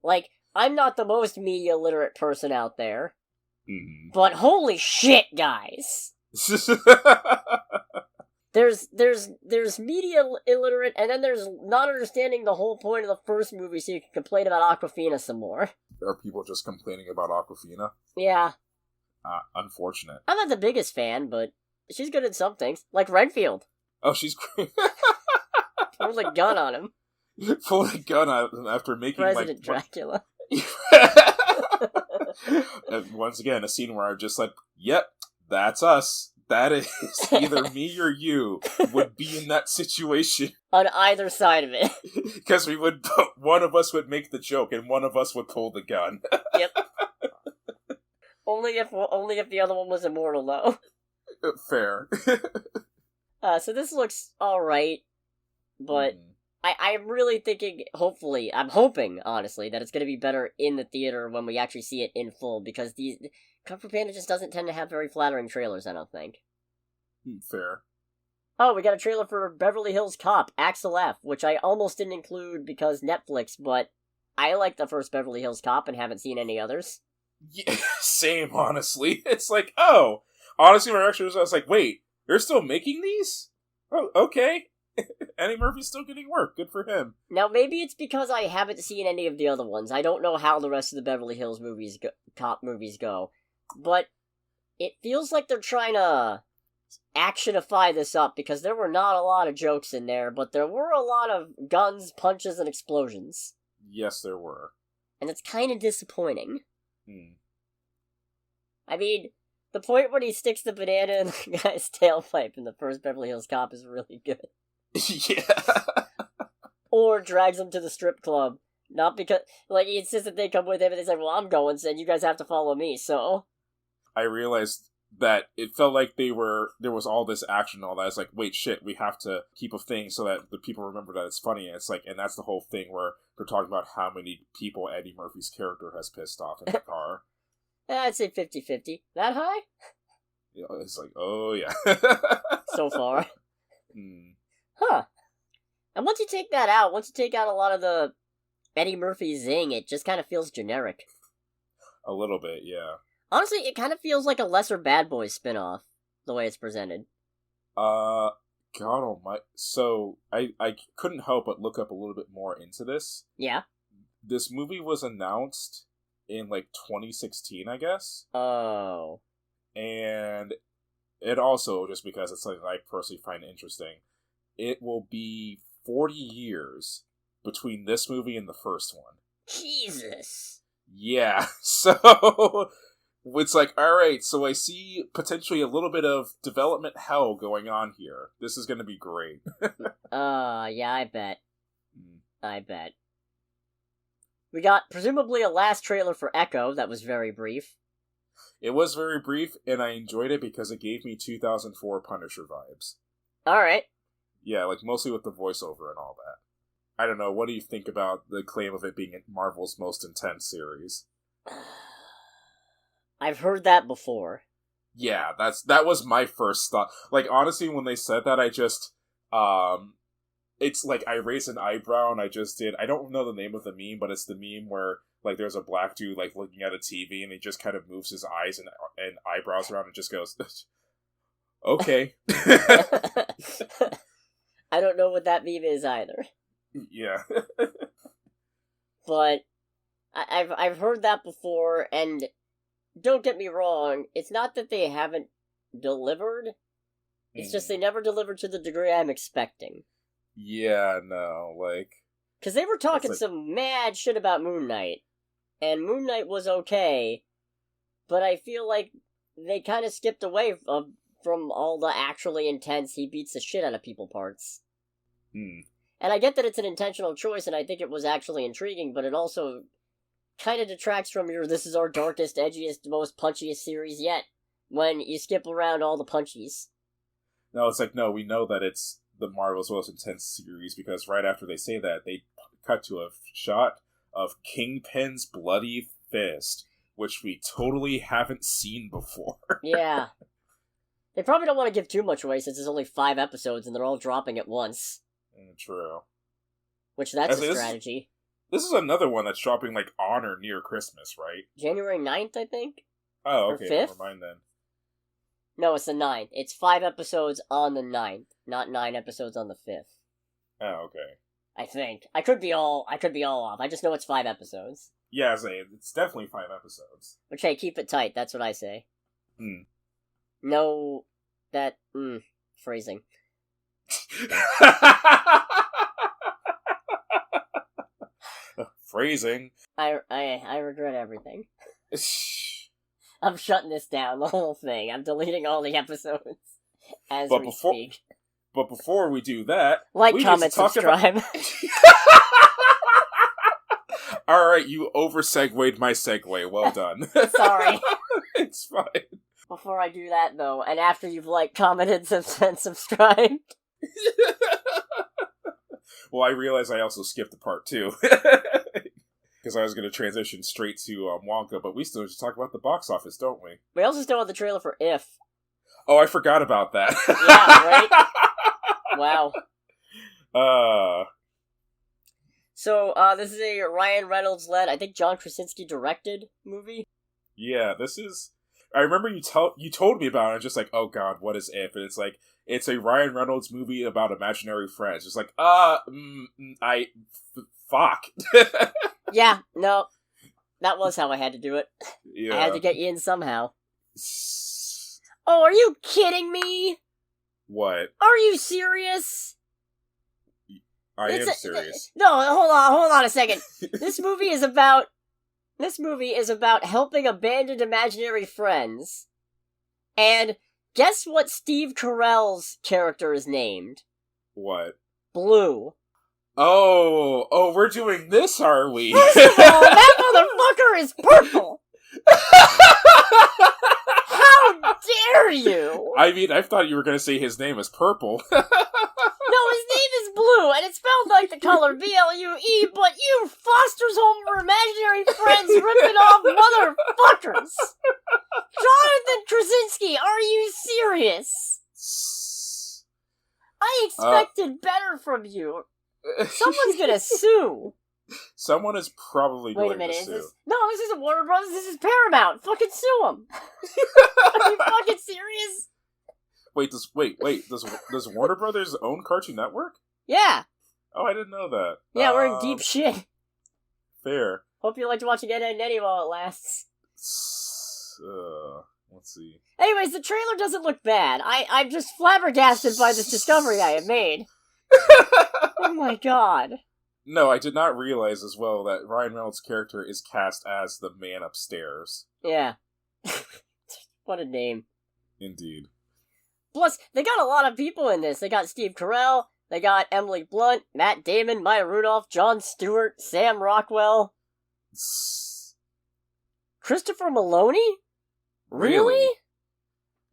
Like, I'm not the most media literate person out there, But holy shit, guys! There's media illiterate, and then there's not understanding the whole point of the first movie, so you can complain about Awkwafina some more. Are people just complaining about Awkwafina? Yeah. Unfortunate. I'm not the biggest fan, but she's good at some things. Like Renfield. Oh, she's great. Pulls a gun on him. Pull a gun out after making President Dracula. And once again, a scene where I'm just like, yep, that's us. That is either me or you would be in that situation. On either side of it. Because one of us would make the joke and one of us would pull the gun. Yep. Only if the other one was immortal, though. Fair. So this looks alright, but I'm really thinking, I'm hoping, honestly, that it's going to be better in the theater when we actually see it in full, because Kung Fu Panda just doesn't tend to have very flattering trailers, I don't think. Fair. Oh, we got a trailer for Beverly Hills Cop, Axel F, which I almost didn't include because Netflix, but I like the first Beverly Hills Cop and haven't seen any others. Yeah, same, honestly. It's like, oh. Honestly, my reaction was, I was like, wait, they're still making these? Oh, okay. Eddie Murphy's still getting work. Good for him. Now, maybe it's because I haven't seen any of the other ones. I don't know how the rest of the Beverly Hills cop movies go. But it feels like they're trying to actionify this up, because there were not a lot of jokes in there, but there were a lot of guns, punches, and explosions. Yes, there were. And it's kind of disappointing. I mean, the point when he sticks the banana in the guy's tailpipe in the first Beverly Hills Cop is really good. Yeah. Or drags him to the strip club. Not because, like, he insists that they come with him, and they say, well, I'm going, so you guys have to follow me, so. I realized that it felt like there was all this action and all that. It's like, wait, shit, we have to keep a thing so that the people remember that it's funny. And it's like, and that's the whole thing where they're talking about how many people Eddie Murphy's character has pissed off in the car. I'd say 50-50. That high? You know, it's like, oh, yeah. So far. Huh. And once you take out a lot of the Eddie Murphy zing, it just kind of feels generic. A little bit, yeah. Honestly, it kind of feels like a lesser Bad Boys spinoff, the way it's presented. God almighty. So, I couldn't help but look up a little bit more into this. Yeah? This movie was announced in, 2016, I guess. Oh. And and also just because it's something I personally find interesting, it will be 40 years between this movie and the first one. Jesus. Yeah, so it's like, alright, so I see potentially a little bit of development hell going on here. This is gonna be great. Yeah, I bet. I bet. We got, presumably, a last trailer for Echo that was very brief. It was very brief, and I enjoyed it because it gave me 2004 Punisher vibes. Alright. Yeah, like, mostly with the voiceover and all that. I don't know, what do you think about the claim of it being Marvel's most intense series? I've heard that before. Yeah, that was my first thought. Like, honestly, when they said that, I just, it's like, I raised an eyebrow, and I don't know the name of the meme, but it's the meme where, like, there's a black dude, like, looking at a TV, and he just kind of moves his eyes and eyebrows around and just goes, okay. I don't know what that meme is either. Yeah. But I've heard that before, and don't get me wrong, it's not that they haven't delivered, it's just they never delivered to the degree I'm expecting. Yeah, no, like... Because they were talking some mad shit about Moon Knight, and Moon Knight was okay, but I feel like they kind of skipped away from all the actually intense, he beats the shit out of people parts. And I get that it's an intentional choice, and I think it was actually intriguing, but it also kind of detracts from your this is our darkest, edgiest, most punchiest series yet, when you skip around all the punchies. No, it's like, no, we know that it's the Marvel's most intense series, because right after they say that, they cut to a shot of Kingpin's bloody fist, which we totally haven't seen before. Yeah. They probably don't want to give too much away, since there's only 5 episodes, and they're all dropping at once. True. Which, that's a strategy. This is another one that's dropping, like, on or near Christmas, right? January 9th, I think? Oh, okay, never mind then. No, it's the 9th. It's 5 episodes on the 9th, not 9 episodes on the 5th. Oh, okay. I think. I could be all off. I just know it's 5 episodes. Yeah, it's definitely 5 episodes. Which, hey, keep it tight, that's what I say. No, that, phrasing. Phrasing. I regret everything. I'm shutting this down, the whole thing. I'm deleting all the episodes as we speak. But before we do that, like, comment, subscribe. Alright, you over-segued my segue. Well done. Sorry. It's fine. Before I do that, though, and after you've commented, and subscribed. Well, I realized I also skipped a part, too. Because I was going to transition straight to Wonka, but we still just talk about the box office, don't we? We also still have the trailer for If. Oh, I forgot about that. Yeah, right? Wow. So, this is a Ryan Reynolds-led, I think John Krasinski directed movie? Yeah, this is... I remember you told me about it, and I'm just like, oh god, what is If? And it's like, it's a Ryan Reynolds movie about imaginary friends. It's like, fuck. Yeah, no. That was how I had to do it. Yeah. I had to get you in somehow. Oh, are you kidding me? What? Are you serious? I am serious. No, hold on a second. This movie is about helping abandoned imaginary friends. And guess what Steve Carell's character is named? What? Blue. Oh, we're doing this, are we? First of all, that motherfucker is purple! How dare you! I mean, I thought you were going to say his name is Purple. No, his name is Blue, and it's spelled like the color B-L-U-E, but you Foster's Home for Imaginary Friends ripping off motherfuckers! Jonathan Krasinski, are you serious? I expected better from you. Someone's gonna sue. Someone is probably going to sue. Wait a minute, this isn't Warner Brothers, this is Paramount. Fucking sue them. Are you fucking serious? Does Warner Brothers own Cartoon Network? Yeah. Oh, I didn't know that. Yeah, we're in deep shit. Fair. Hope you liked watching Ed, Edd n Eddy while it lasts. Let's see. Anyways, the trailer doesn't look bad. I'm just flabbergasted by this discovery I have made. Oh my god. No, I did not realize as well that Ryan Reynolds' character is cast as the man upstairs. Yeah. What a name. Indeed. Plus, they got a lot of people in this. They got Steve Carell, they got Emily Blunt, Matt Damon, Maya Rudolph, Jon Stewart, Sam Rockwell. Christopher Maloney? Really?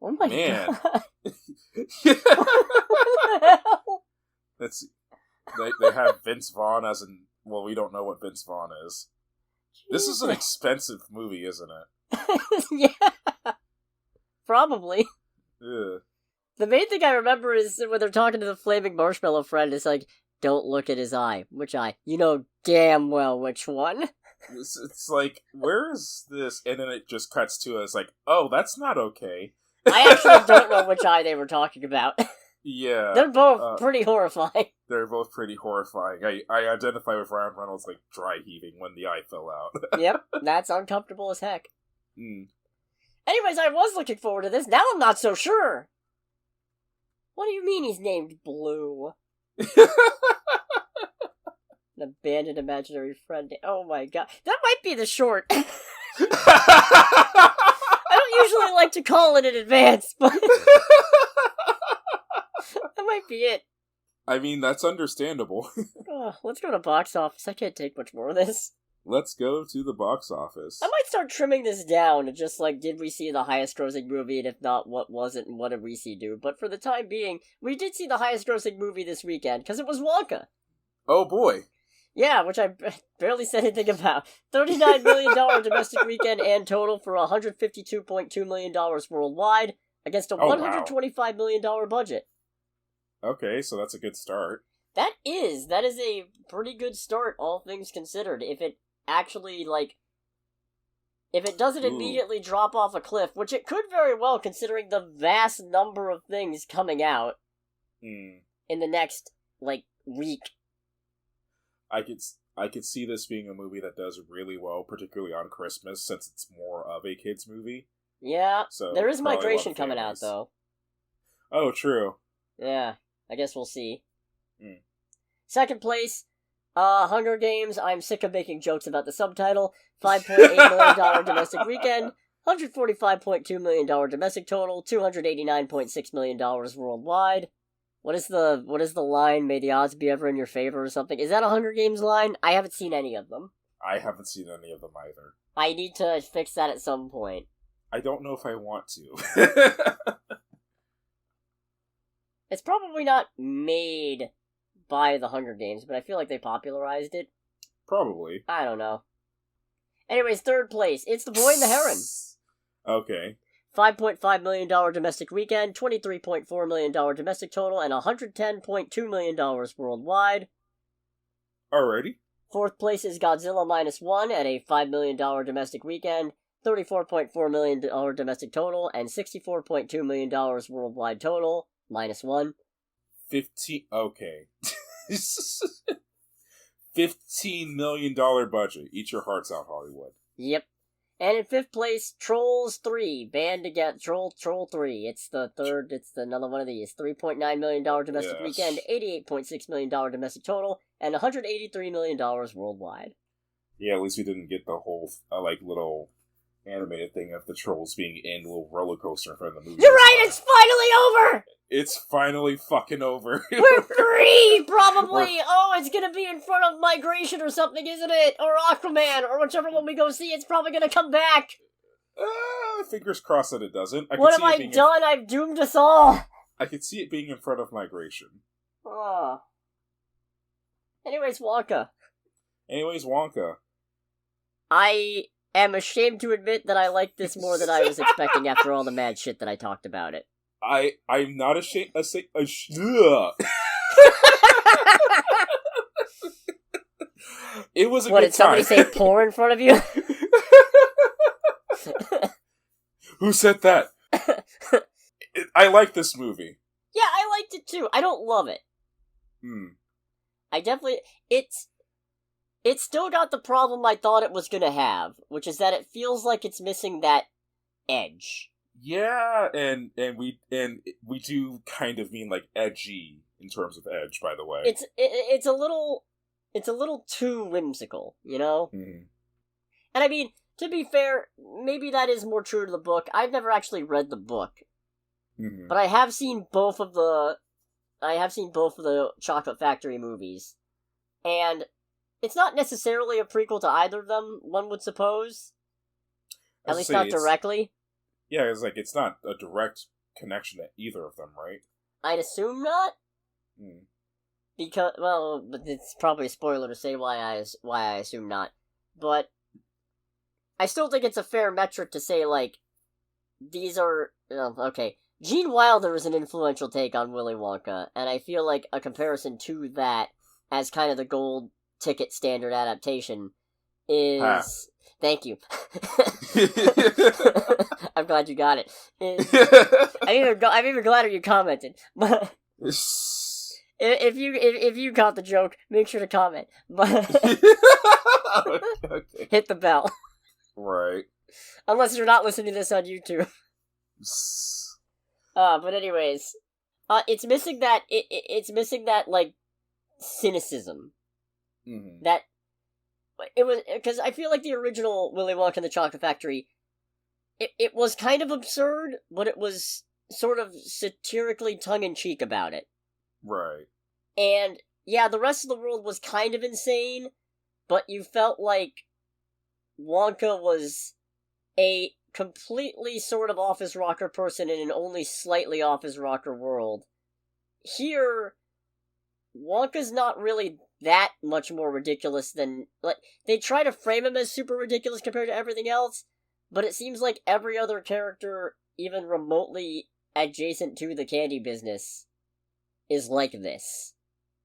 Oh my Man. god. What the hell? That's they have Vince Vaughn as in... Well, we don't know what Vince Vaughn is. This is an expensive movie, isn't it? Yeah. Probably. Ugh. The main thing I remember is when they're talking to the flaming marshmallow friend, it's like, don't look at his eye. Which eye? You know damn well which one. It's like, where is this? And then it just cuts to us like, oh, that's not okay. I actually don't know which eye they were talking about. Yeah. They're both pretty horrifying. They're both pretty horrifying. I identify with Ryan Reynolds like dry heaving when the eye fell out. Yep, that's uncomfortable as heck. Mm. Anyways, I was looking forward to this. Now I'm not so sure. What do you mean he's named Blue? An abandoned imaginary friend. Oh my god. That might be the short. I don't usually like to call it in advance, but... That might be it. I mean, that's understandable. Let's go to box office. I can't take much more of this. Let's go to the box office. I might start trimming this down and just like, did we see the highest grossing movie, and if not, what was it, and what did we see do? But for the time being, we did see the highest grossing movie this weekend, because it was Wonka. Oh boy. Yeah, which I barely said anything about. $39 million domestic weekend and total for $152.2 million worldwide, against a $125 million budget. Okay, so that's a good start. That is a pretty good start, all things considered. If it actually, if it doesn't immediately drop off a cliff, which it could very well, considering the vast number of things coming out in the next, week. I could see this being a movie that does really well, particularly on Christmas, since it's more of a kids' movie. Yeah, so there is Migration coming out, though. Oh, true. Yeah, I guess we'll see. Mm. Second place, Hunger Games. I'm sick of making jokes about the subtitle. $5.8 million domestic weekend, $145.2 million domestic total, $289.6 million worldwide. What is the line? May the odds be ever in your favor or something? Is that a Hunger Games line? I haven't seen any of them. I haven't seen any of them either. I need to fix that at some point. I don't know if I want to. It's probably not made by the Hunger Games, but I feel like they popularized it. Probably. I don't know. Anyways, third place. It's The Boy and the Heron. Okay. $5.5 million domestic weekend, $23.4 million domestic total, and $110.2 million worldwide. Alrighty. Fourth place is Godzilla Minus One at a $5 million domestic weekend, $34.4 million domestic total, and $64.2 million worldwide total, minus one. 15... Okay. $15 million budget. Eat your hearts out, Hollywood. Yep. And in fifth place, Trolls 3, band together, Troll 3. It's another one of these. $3.9 million domestic weekend, $88.6 million domestic total, and $183 million worldwide. Yeah, at least we didn't get the whole, little animated thing of the trolls being in a little roller coaster in front of the movie. You're right, it's finally over! It's finally fucking over. We're free, probably! It's gonna be in front of Migration or something, isn't it? Or Aquaman, or whichever one we go see, it's probably gonna come back! Fingers crossed that it doesn't. What have I done? I've doomed us all! I could see it being in front of Migration. Anyways, Wonka. I am ashamed to admit that I like this more than I was expecting after all the mad shit that I talked about it. I'm not ashamed. It was a what, good did somebody time. say pour in front of you? Who said that? I like this movie. Yeah, I liked it too. I don't love it. I definitely... It's still got the problem I thought it was gonna have, which is that it feels like it's missing that edge. Yeah, and we do kind of mean like edgy in terms of edge, by the way. It's a little too whimsical, you know? Mm-hmm. And I mean, to be fair, maybe that is more true to the book. I've never actually read the book. Mm-hmm. But I have seen both of the Chocolate Factory movies. And it's not necessarily a prequel to either of them, one would suppose. At least not directly. Yeah, it's not a direct connection to either of them, right? I'd assume not. Mm. Because, well, but it's probably a spoiler to say why I assume not. But I still think it's a fair metric to say, like, these are... okay. Gene Wilder is an influential take on Willy Wonka, and I feel like a comparison to that as kind of the gold ticket standard adaptation is... Thank you. I'm glad you got it. I'm even gladder you commented. But if you caught the joke, make sure to comment. But okay. Hit the bell. Right. Unless you're not listening to this on YouTube. But anyways, it's missing that it's missing that like cynicism. Mm-hmm. That it was because I feel like the original Willy Wonka and the Chocolate Factory, it was kind of absurd, but it was sort of satirically tongue-in-cheek about it. Right. And yeah, the rest of the world was kind of insane, but you felt like Wonka was a completely sort of office rocker person in an only slightly office rocker world. Here, Wonka's not really that much more ridiculous than... like, they try to frame him as super ridiculous compared to everything else, but it seems like every other character, even remotely adjacent to the candy business, is like this.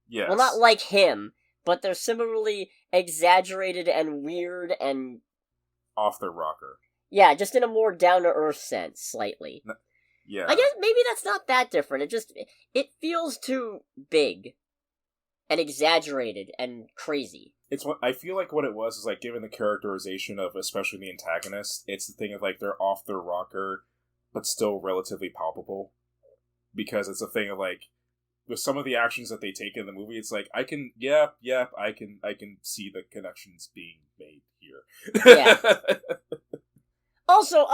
Yes. Well, not like him, but they're similarly exaggerated and weird and... off their rocker. Yeah, just in a more down-to-earth sense, slightly. Yeah. I guess maybe that's not that different. It feels too big and exaggerated and crazy. I feel like what it was is, like, given the characterization of especially the antagonist, it's the thing of, like, they're off their rocker, but still relatively palpable. Because it's a thing of, like, with some of the actions that they take in the movie, it's like, I can see the connections being made here. Yeah. Also,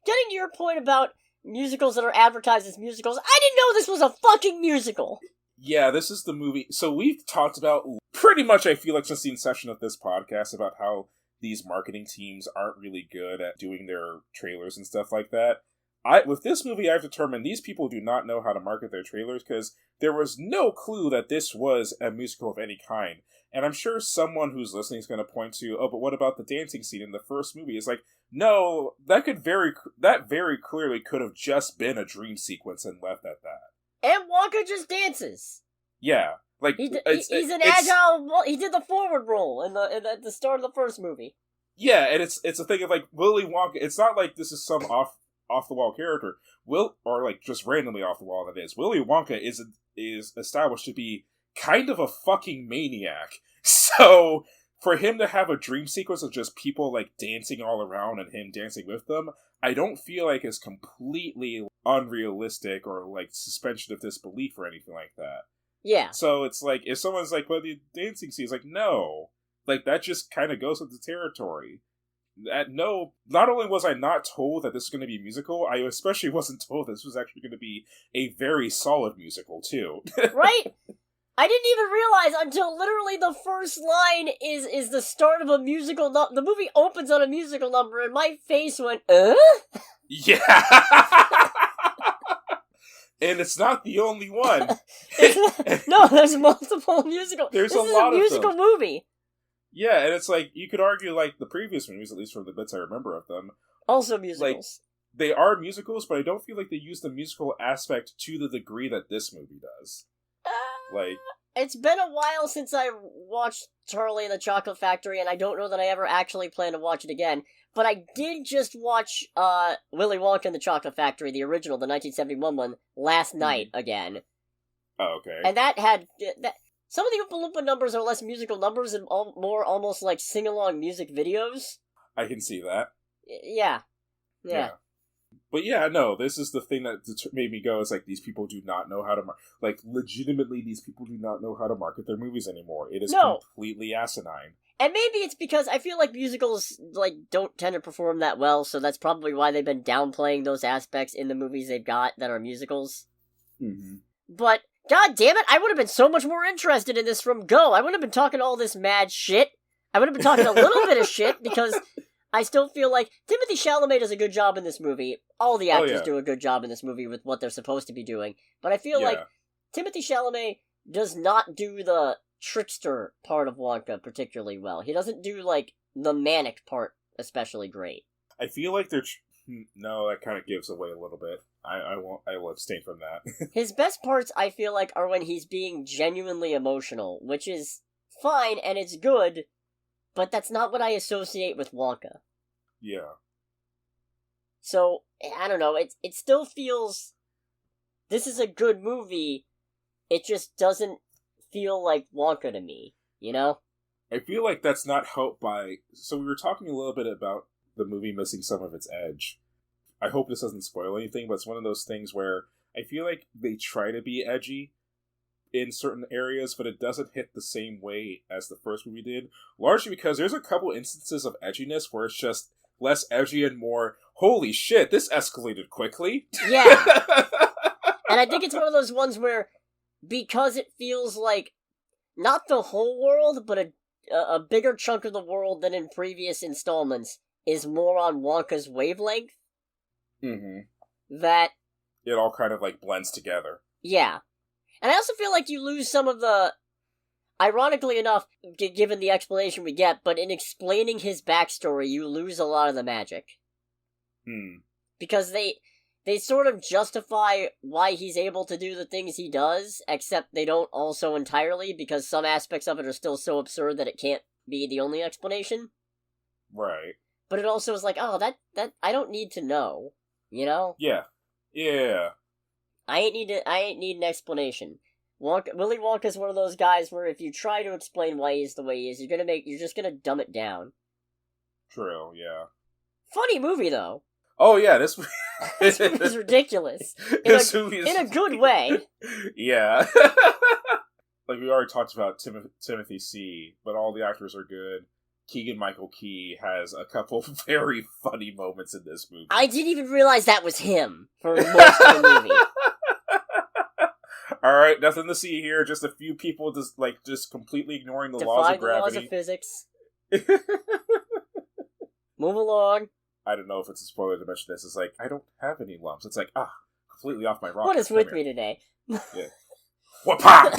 getting to your point about musicals that are advertised as musicals, I didn't know this was a fucking musical! Yeah, this is the movie. So we've talked about pretty much, I feel like, since the inception of this podcast, about how these marketing teams aren't really good at doing their trailers and stuff like that. With this movie, I've determined these people do not know how to market their trailers, because there was no clue that this was a musical of any kind. And I'm sure someone who's listening is going to point to, oh, but what about the dancing scene in the first movie? It's like, no, that very clearly could have just been a dream sequence and left at that. And Wonka just dances. Yeah, like he's an agile. He did the forward roll at the start of the first movie. Yeah, and it's a thing of, like, Willy Wonka. It's not like this is some off the wall character. Or like just randomly off the wall. That is, Willy Wonka is established to be kind of a fucking maniac. So for him to have a dream sequence of just people, like, dancing all around and him dancing with them, I don't feel like it's completely unrealistic or, like, suspension of disbelief or anything like that. Yeah. So it's like, if someone's like, well, the dancing scene is like, no. Like, that just kind of goes with the territory. Not only was I not told that this was going to be a musical, I especially wasn't told this was actually going to be a very solid musical, too. Right? I didn't even realize until literally the first line is the start of a musical the movie opens on a musical number, and my face went, Yeah! And it's not the only one. No, there's multiple musicals. This is a musical movie. Yeah, and it's like, you could argue, like, the previous movies, at least from the bits I remember of them. Also musicals. Like, they are musicals, but I don't feel like they use the musical aspect to the degree that this movie does. Like, it's been a while since I watched Charlie and the Chocolate Factory, and I don't know that I ever actually plan to watch it again. But I did just watch Willy Wonka and the Chocolate Factory, the original, the 1971 one, last night again. Oh, okay. And that had... some of the Oompa Loompa numbers are less musical numbers and more almost like sing-along music videos. I can see that. Yeah. But yeah, no, this is the thing that made me go, is like, these people do not know how to, like, legitimately, these people do not know how to market their movies anymore. It is completely asinine. And maybe it's because I feel like musicals, like, don't tend to perform that well, so that's probably why they've been downplaying those aspects in the movies they've got that are musicals. Mm-hmm. But, god damn it, I would have been so much more interested in this from go. I wouldn't have been talking all this mad shit. I would have been talking a little bit of shit, because I still feel like Timothée Chalamet does a good job in this movie. All the actors do a good job in this movie with what they're supposed to be doing. But I feel like Timothée Chalamet does not do the trickster part of Wonka particularly well. He doesn't do, like, the manic part especially great. I feel like they're... No, that kind of gives away a little bit. I will abstain from that. His best parts, I feel like, are when he's being genuinely emotional, which is fine and it's good, but that's not what I associate with Wonka. Yeah. So, I don't know, it still feels... This is a good movie, it just doesn't feel like Wonka to me, you know? I feel like that's not helped by... So we were talking a little bit about the movie missing some of its edge. I hope this doesn't spoil anything, but it's one of those things where I feel like they try to be edgy in certain areas, but it doesn't hit the same way as the first movie did. Largely because there's a couple instances of edginess where it's just less edgy and more, holy shit, this escalated quickly. Yeah. And I think it's one of those ones where, because it feels like not the whole world, but a bigger chunk of the world than in previous installments is more on Wonka's wavelength. Mm-hmm. That it all kind of, like, blends together. Yeah. And I also feel like you lose some of the... Ironically enough, given the explanation we get, but in explaining his backstory, you lose a lot of the magic. Because they sort of justify why he's able to do the things he does, except they don't also entirely, because some aspects of it are still so absurd that it can't be the only explanation. Right. But it also is like, oh, that I don't need to know, you know? Yeah. Yeah. I ain't need an explanation. Willy Wonka's one of those guys where if you try to explain why he's the way he is, you're just gonna dumb it down. True, yeah. Funny movie, though. Oh, yeah, this movie's ridiculous. In a good way. Yeah. Like, we already talked about Timothy C., but all the actors are good. Keegan-Michael Key has a couple very funny moments in this movie. I didn't even realize that was him for most of the movie. Alright, nothing to see here, just a few people just completely ignoring the laws of gravity. The laws of physics. Move along. I don't know if it's a spoiler to mention this. It's like, I don't have any lumps. It's like, completely off my rocker. What is with me today? Yeah. Wha-pop!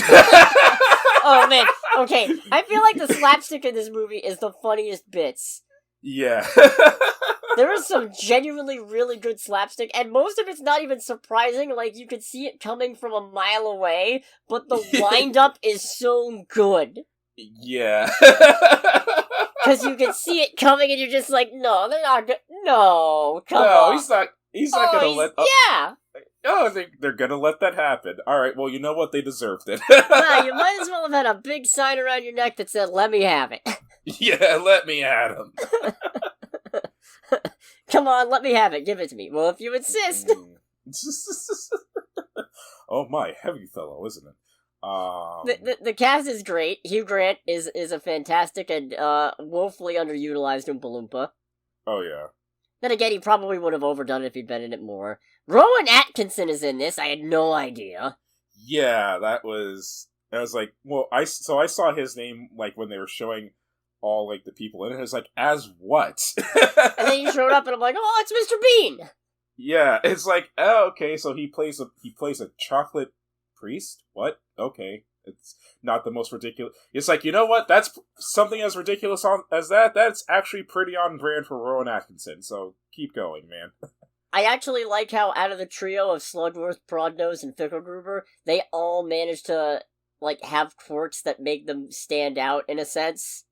Oh, man. Okay, I feel like the slapstick in this movie is the funniest bits. Yeah. There is some genuinely really good slapstick, and most of it's not even surprising. Like, you could see it coming from a mile away, but the wind-up is so good. Yeah. Because you can see it coming, and you're just like, no, they're not good. No, come on. No, he's not gonna let... Yeah! Oh, they're gonna let that happen. Alright, well, you know what? They deserved it. Nah, you might as well have had a big sign around your neck that said, let me have it. Yeah, let me at him. Come on, let me have it. Give it to me. Well, if you insist. Oh my, heavy fellow, isn't it? The cast is great. Hugh Grant is a fantastic and woefully underutilized Oompa Loompa. Oh, yeah. Then again, he probably would have overdone it if he'd been in it more. Rowan Atkinson is in this. I had no idea. Yeah, I was like, well, I saw his name, like, when they were showing all, like, the people in it. I was like, as what? And then he showed up, and I'm like, oh, it's Mr. Bean! Yeah, it's like, oh, okay, so he plays a chocolate priest? What? Okay. It's not the most ridiculous. It's like, you know what? That's something as ridiculous as that. That's actually pretty on brand for Rowan Atkinson, so keep going, man. I actually like how out of the trio of Slugworth, Prodnose, and Fickelgruber, they all manage to, like, have quirks that make them stand out, in a sense.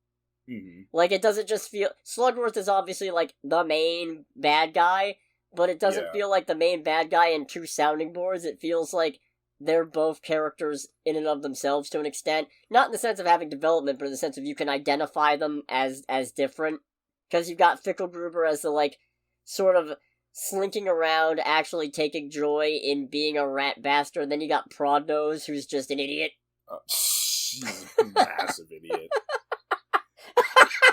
Mm-hmm. Like, it doesn't just feel... Slugworth is obviously, like, the main bad guy, but it doesn't feel like the main bad guy in two sounding boards. It feels like they're both characters in and of themselves to an extent. Not in the sense of having development, but in the sense of you can identify them as different. Because you've got Fickelgruber as the, like, sort of slinking around, actually taking joy in being a rat bastard. And then you got Prod Nose, who's just an idiot. She's a massive idiot.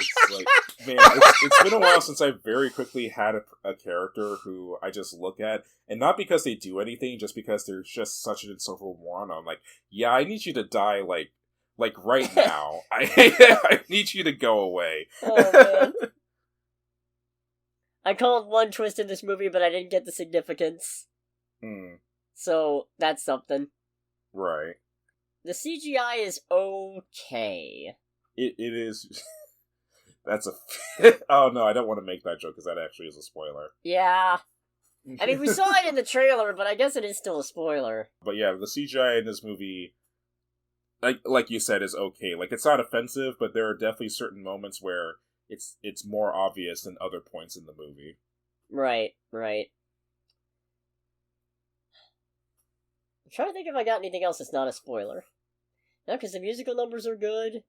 It's like, man, it's been a while since I very quickly had a character who I just look at, and not because they do anything, just because they're just such an insufferable moron. I'm like, yeah, I need you to die, like right now. I need you to go away. Oh, man. I called one twist in this movie, but I didn't get the significance. So, that's something. Right. The CGI is okay. It is... That's a... Oh, no, I don't want to make that joke, because that actually is a spoiler. Yeah. I mean, we saw it in the trailer, but I guess it is still a spoiler. But yeah, the CGI in this movie, like you said, is okay. Like, it's not offensive, but there are definitely certain moments where it's more obvious than other points in the movie. Right. I'm trying to think if I got anything else that's not a spoiler. No, because the musical numbers are good.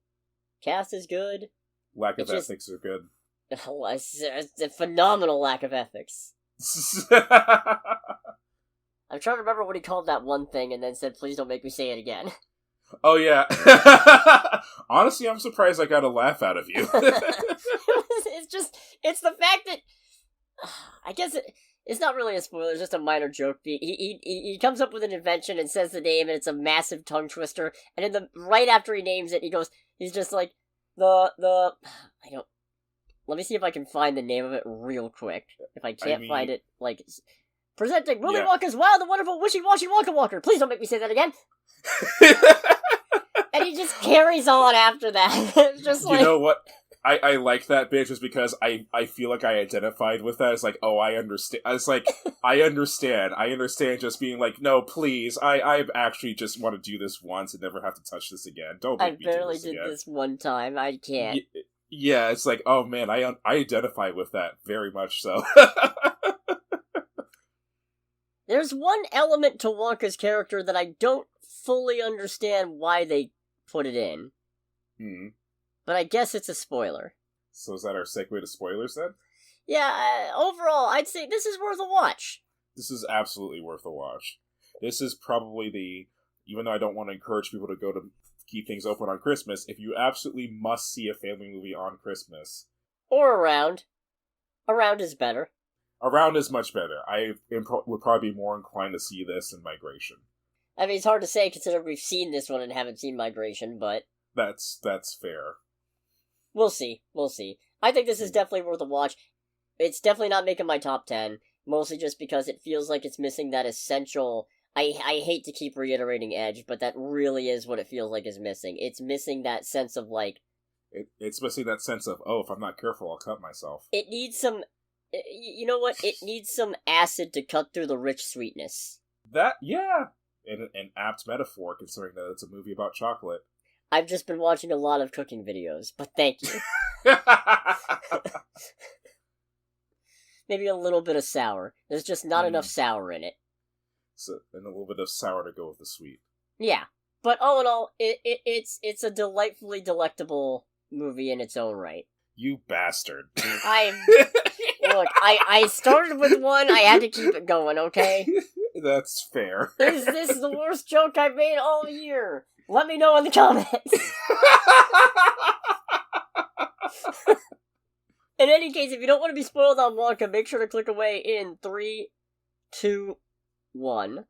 Cast is good. Lack of ethics are good. It's a phenomenal lack of ethics. I'm trying to remember what he called that one thing and then said, please don't make me say it again. Oh, yeah. Honestly, I'm surprised I got a laugh out of you. It's the fact that... I guess it's not really a spoiler, it's just a minor joke. He comes up with an invention and says the name, and it's a massive tongue twister, and right after he names it, he's just like, let me see if I can find the name of it real quick. If I can't find it, like, presenting Willy Wonka's Wild and Wonderful Wishy-Washy Wonka Walker. Please don't make me say that again. And he just carries on after that. It's just like... You know what? I like that bit just because I feel like I identified with that. It's like, oh, I understand. It's like, I understand just being like, no, please, I actually just want to do this once and never have to touch this again. Don't make me do this again. I barely did this one time. I can't. Yeah, it's like, oh man, I identify with that very much so. There's one element to Wonka's character that I don't fully understand why they put it in. But I guess it's a spoiler. So is that our segue to spoilers then? Yeah, overall, I'd say this is worth a watch. This is absolutely worth a watch. This is probably even though I don't want to encourage people to go to keep things open on Christmas, if you absolutely must see a family movie on Christmas. Or around. Around is better. Around is much better. I would probably be more inclined to see this than Migration. I mean, it's hard to say considering we've seen this one and haven't seen Migration, but... That's fair. We'll see. I think this is definitely worth a watch. It's definitely not making my top 10, mostly just because it feels like it's missing that essential... I hate to keep reiterating Edge, but that really is what it feels like is missing. It's missing that sense of, like... It's missing that sense of, oh, if I'm not careful, I'll cut myself. It needs some... You know what? It needs some acid to cut through the rich sweetness. That, yeah! An apt metaphor, considering that it's a movie about chocolate. I've just been watching a lot of cooking videos, but thank you. Maybe a little bit of sour. There's just not enough sour in it. So, and a little bit of sour to go with the sweet. Yeah, but all in all, it's a delightfully delectable movie in its own right. You bastard. Look, I started with one, I had to keep it going, okay? That's fair. Is this the worst joke I've made all year? Let me know in the comments. In any case, if you don't want to be spoiled on Wonka, make sure to click away in 3, 2, 1.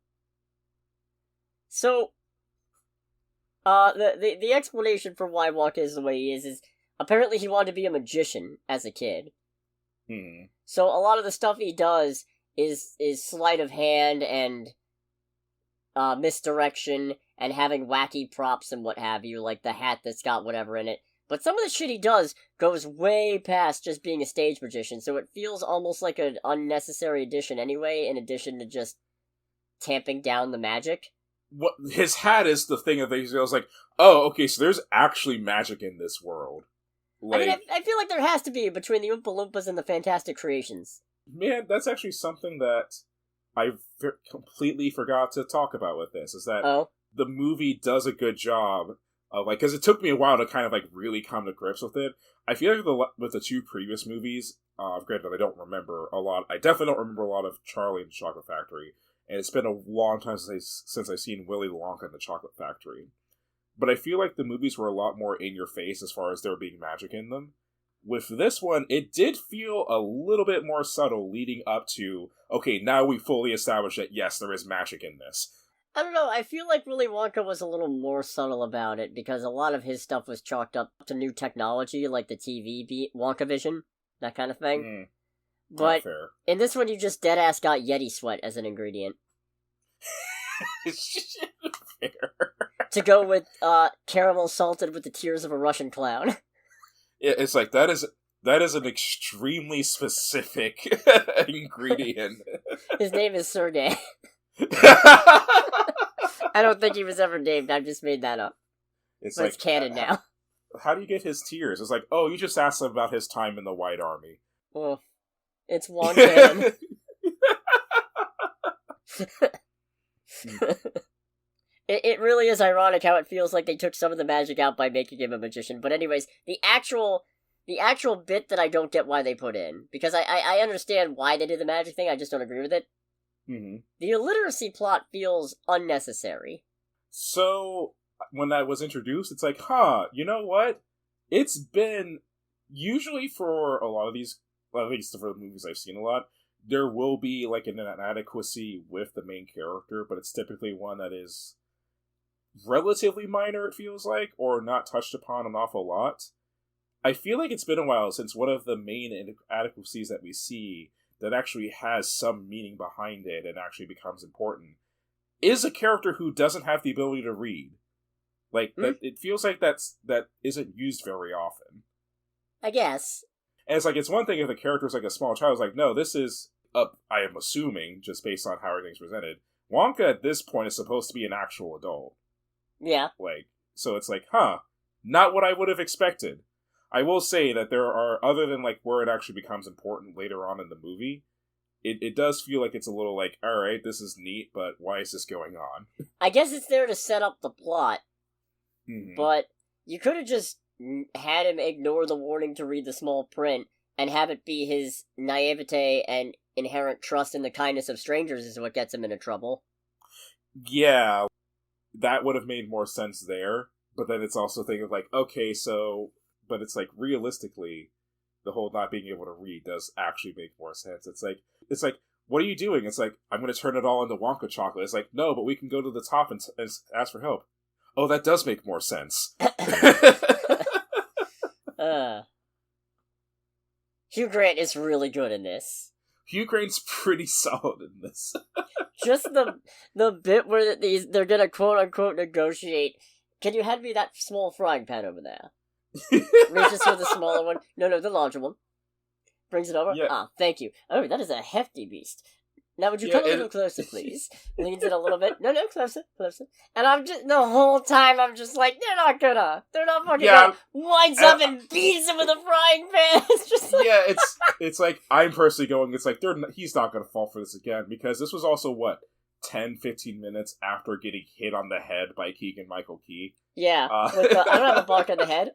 So, the explanation for why Wonka is the way he is apparently he wanted to be a magician as a kid. So a lot of the stuff he does is sleight of hand and misdirection and having wacky props and what have you, like the hat that's got whatever in it. But some of the shit he does goes way past just being a stage magician, so it feels almost like an unnecessary addition anyway, in addition to just tamping down the magic. What his hat is the thing that I was like, oh, okay, so there's actually magic in this world. Like, I mean, I feel like there has to be between the Oompa Loompas and the Fantastic Creations. Man, that's actually something that I completely forgot to talk about with this, is that the movie does a good job of, like, because it took me a while to kind of, like, really come to grips with it. I feel like with the two previous movies, Granted, I don't remember a lot. I definitely don't remember a lot of Charlie and the Chocolate Factory, and it's been a long time since I've seen Willy Wonka and the Chocolate Factory. But I feel like the movies were a lot more in your face as far as there being magic in them. With this one, it did feel a little bit more subtle leading up to, okay, now we fully established that yes, there is magic in this. I don't know, I feel like Willy Wonka was a little more subtle about it, because a lot of his stuff was chalked up to new technology, like the TV Wonka Vision, that kind of thing. But in this one, you just deadass got Yeti sweat as an ingredient. Fair. To go with caramel salted with the tears of a Russian clown. It's like, that is an extremely specific ingredient. His name is Sergey. I don't think he was ever named, I just made that up. It's canon now. How do you get his tears? It's like, oh, you just asked him about his time in the White Army. Well, it's Wonkin. It really is ironic how it feels like they took some of the magic out by making him a magician. But anyways, the actual bit that I don't get why they put in, because I understand why they did the magic thing, I just don't agree with it. Mm-hmm. The illiteracy plot feels unnecessary. So, when that was introduced, it's like, you know what? It's been, usually for a lot of these, at least for the movies I've seen a lot, there will be like an inadequacy with the main character, but it's typically one that is relatively minor, it feels like, or not touched upon an awful lot. I feel like it's been a while since one of the main inadequacies that we see that actually has some meaning behind it and actually becomes important is a character who doesn't have the ability to read. Like, that, it feels like that isn't used very often. I guess. And it's like, it's one thing if the character's like a small child, it's like, no, this is, I am assuming, just based on how everything's presented, Wonka at this point is supposed to be an actual adult. Yeah. Like, so it's like, not what I would have expected. I will say that there are, other than like where it actually becomes important later on in the movie, it does feel like it's a little like, alright, this is neat, but why is this going on? I guess it's there to set up the plot, Mm-hmm. but you could have just had him ignore the warning to read the small print and have it be his naivete and inherent trust in the kindness of strangers is what gets him into trouble. Yeah, that would have made more sense there, but then it's also thinking like, okay, so, but it's like, realistically, the whole not being able to read does actually make more sense. It's like, what are you doing? It's like, I'm going to turn it all into Wonka chocolate. It's like, no, but we can go to the top and ask for help. Oh, that does make more sense. Hugh Grant is really good in this. Hugh Grant's pretty solid in this. Just the bit where they're gonna quote-unquote negotiate. Can you hand me that small frying pan over there? Reaches for the smaller one. No, the larger one. Brings it over. Yeah. Thank you. Oh, that is a hefty beast. Now, would you come a little closer, please? Leans it a little bit. No, closer. And I'm just, the whole time, I'm just like, they're not fucking gonna. Winds up and beats him with a frying pan. It's just like... Yeah, it's like, I'm personally going, it's like, he's not gonna fall for this again, because this was also, 10-15 minutes after getting hit on the head by Keegan-Michael Key. Yeah, I don't have a bark on the head.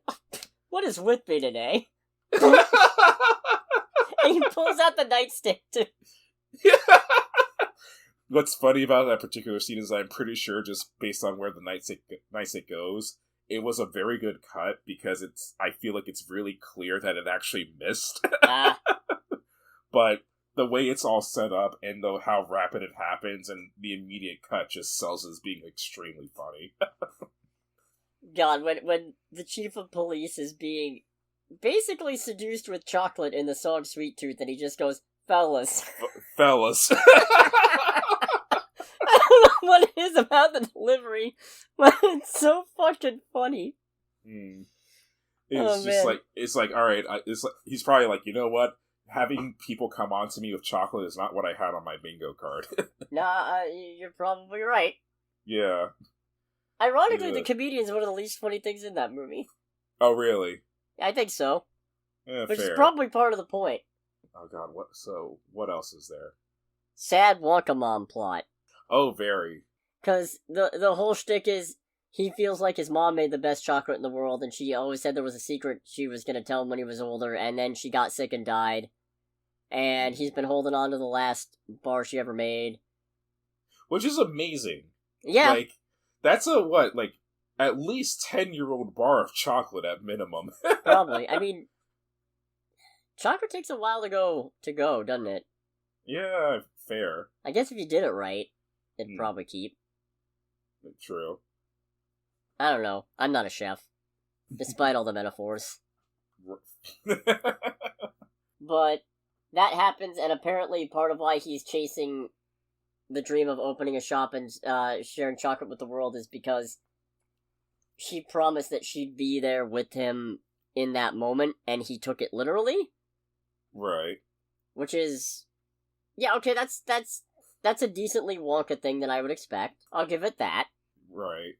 What is with me today? And he pulls out the nightstick, too. What's funny about that particular scene is I'm pretty sure, just based on where the nightstick goes, it was a very good cut, because I feel like it's really clear that it actually missed. But the way it's all set up and how rapid it happens and the immediate cut just sells as being extremely funny. God, when the chief of police is being basically seduced with chocolate in the song Sweet Tooth, and he just goes, fellas. Fellas. I don't know what it is about the delivery, but it's so fucking funny. It's just like, it's like, alright, he's probably like, you know what? Having people come on to me with chocolate is not what I had on my bingo card. Nah, you're probably right. Yeah. Ironically, the comedian's one of the least funny things in that movie. Oh, really? I think so. Yeah, which fair. is probably part of the point. Oh god, what else is there? Sad Wonka mom plot. Oh, very. Because the whole shtick is, he feels like his mom made the best chocolate in the world, and she always said there was a secret she was going to tell him when he was older, and then she got sick and died. and he's been holding on to the last bar she ever made. Which is amazing. Yeah. Like, that's at least 10-year-old bar of chocolate at minimum. Probably. I mean, chocolate takes a while to go, doesn't it? Yeah, fair. I guess if you did it right, it'd probably keep. True. I don't know. I'm not a chef, despite all the metaphors. But that happens, and apparently part of why he's chasing the dream of opening a shop and sharing chocolate with the world is because she promised that she'd be there with him in that moment, and he took it literally. Right. Which is... Yeah, okay, that's a decently Wonka thing that I would expect. I'll give it that. Right.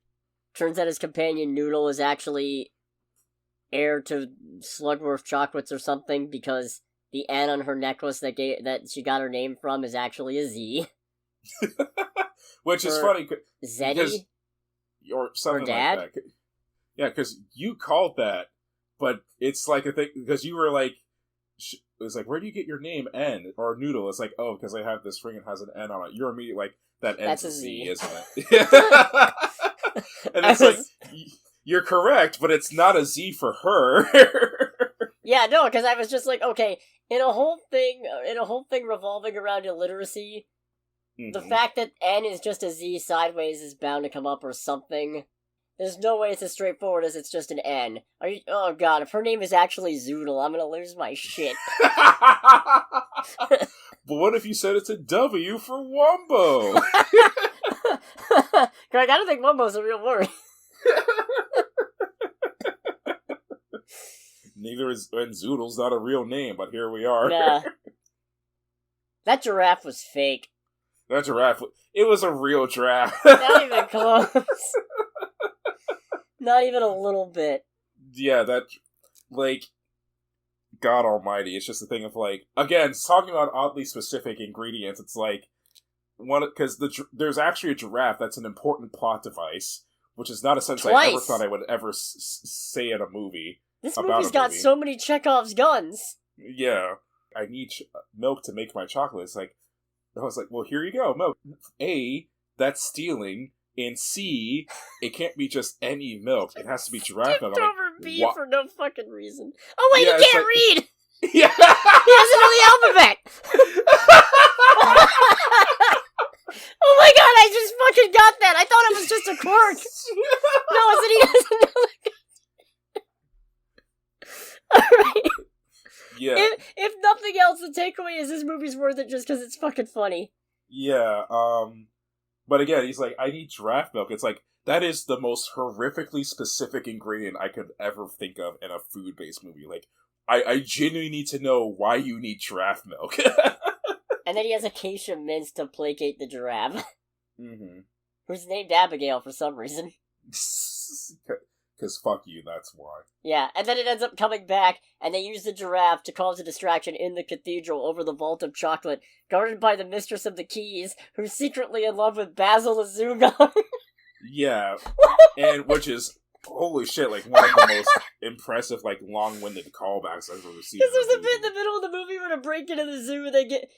Turns out his companion Noodle is actually heir to Slugworth chocolates or something, because the N on her necklace that she got her name from is actually a Z. Which is funny. Zeddy? Or something her dad? like that. Yeah, because you called that, but it's like a thing, because you were like, it's like, where do you get your name N? Or Noodle? It's like, oh, because I have this ring and has an N on it. You're immediately like, that N's a Z, isn't it? And it's like, you're correct, but it's not a Z for her. Yeah, no, because I was just like, okay, in a whole thing revolving around illiteracy, the fact that N is just a Z sideways is bound to come up or something. There's no way it's as straightforward as it's just an N. Oh god, if her name is actually Zoodle, I'm gonna lose my shit. But what if you said it's a W for Wombo? Greg, I don't think Wombo's a real word. Neither is, and Zoodle's not a real name, but here we are. Nah. That giraffe was fake. That giraffe, it was a real giraffe. Not even close. Not even a little bit. Yeah, that, like, God almighty, it's just a thing of, like, again, talking about oddly specific ingredients, it's like, because there's actually a giraffe that's an important plot device, which is not a sentence I ever thought I would ever say in a movie. This movie's got so many Chekhov's guns. Yeah. I need milk to make my chocolate. It's like, I was like, well, here you go, milk. A, that's stealing. And C, it can't be just any milk. It has to be giraffe milk. Over B for no fucking reason. Oh wait, yeah, he can't read! Yeah! He doesn't know the alphabet! Oh my god, I just fucking got that! I thought it was just a quirk! No, I said he doesn't know the... Alright. Yeah. If nothing else, the takeaway is this movie's worth it just because it's fucking funny. Yeah, but again, he's like, I need giraffe milk. It's like, that is the most horrifically specific ingredient I could ever think of in a food-based movie. Like, I genuinely need to know why you need giraffe milk. And then he has acacia mints to placate the giraffe. Mm-hmm. Who's named Abigail for some reason. Because fuck you, that's why. Yeah, and then it ends up coming back, and they use the giraffe to cause a distraction in the cathedral over the vault of chocolate, guarded by the mistress of the keys, who's secretly in love with Basil Azuga. Yeah, and which is, holy shit, like one of the most impressive, like, long-winded callbacks I've ever seen. Because there's a bit in the middle of the movie where to break into the zoo,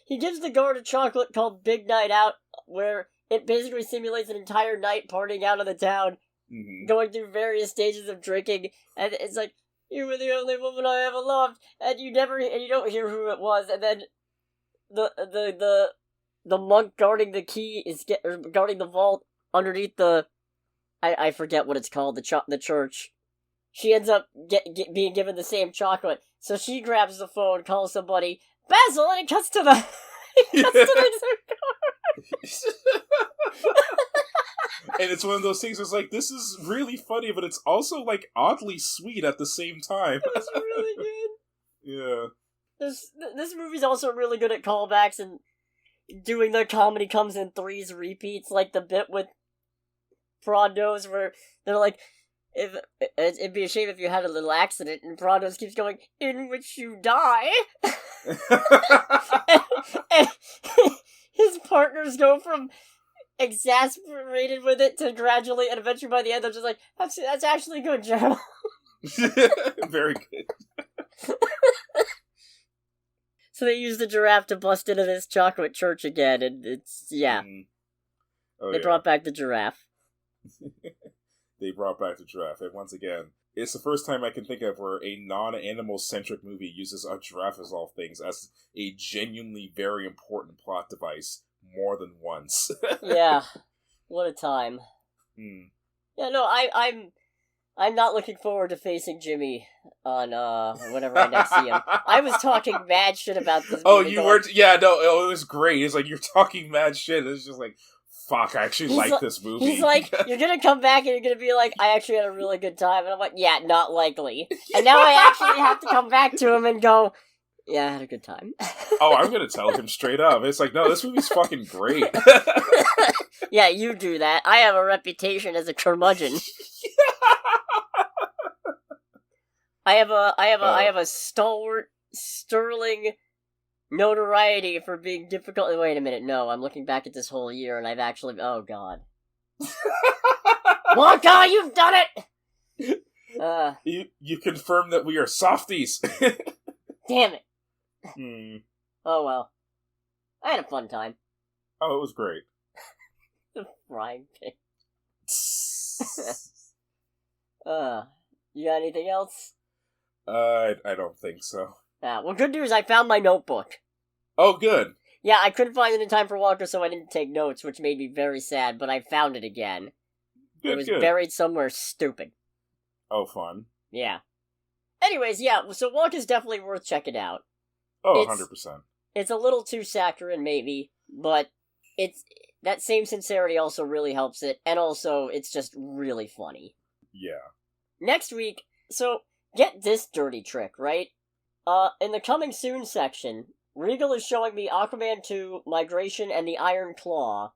he gives the guard a chocolate called Big Night Out, where it basically simulates an entire night partying out of the town. Mm-hmm. Going through various stages of drinking, and it's like, you were the only woman I ever loved, and you don't hear who it was, and then the monk guarding the key guarding the vault underneath the, I forget what it's called, the church. She ends up being given the same chocolate, so she grabs the phone, calls somebody, Basil, and it cuts to the And it's one of those things where it's like, this is really funny, but it's also, like, oddly sweet at the same time. It's really good. Yeah. This movie's also really good at callbacks and doing the comedy comes in threes repeats, like the bit with Prondos where they're like, it'd be a shame if you had a little accident, and Prondos keeps going, in which you die. and his partners go from exasperated with it to gradually, and eventually by the end, I'm just like, that's actually good, Gerald. Very good. So they use the giraffe to bust into this chocolate church again, and it's, yeah. Oh, They brought back the giraffe. They brought back the giraffe, and once again, it's the first time I can think of where a non-animal-centric movie uses a giraffe as all things as a genuinely very important plot device more than once. Yeah. What a time. Yeah, no, I'm not looking forward to facing Jimmy on, whenever I next see him. I was talking mad shit about this movie. Oh, you were? Yeah, no, it was great. It's like, you're talking mad shit. It's just like, fuck, I actually like this movie. He's like, you're gonna come back and you're gonna be like, I actually had a really good time. And I'm like, yeah, not likely. And now I actually have to come back to him and go, yeah, I had a good time. Oh, I'm gonna tell him straight up. It's like, no, this movie's fucking great. Yeah, you do that. I have a reputation as a curmudgeon. I have a stalwart, sterling notoriety for being difficult. Wait a minute, no, I'm looking back at this whole year and I've actually, oh god. Wonka, you've done it! You confirm that we are softies. Damn it. Oh well. I had a fun time. Oh, it was great. The frying pan. You got anything else? I don't think so. Well, good news, I found my notebook. Oh, good. Yeah, I couldn't find it in time for Wonka, so I didn't take notes, which made me very sad, but I found it again. It was buried somewhere stupid. Oh, fun. Yeah. Anyways, yeah, so Wonka's definitely worth checking out. Oh, 100%. It's a little too saccharine, maybe, but it's that same sincerity also really helps it, and also, it's just really funny. Yeah. Next week, so, get this dirty trick, right? In the coming soon section, Regal is showing me Aquaman 2, Migration, and the Iron Claw.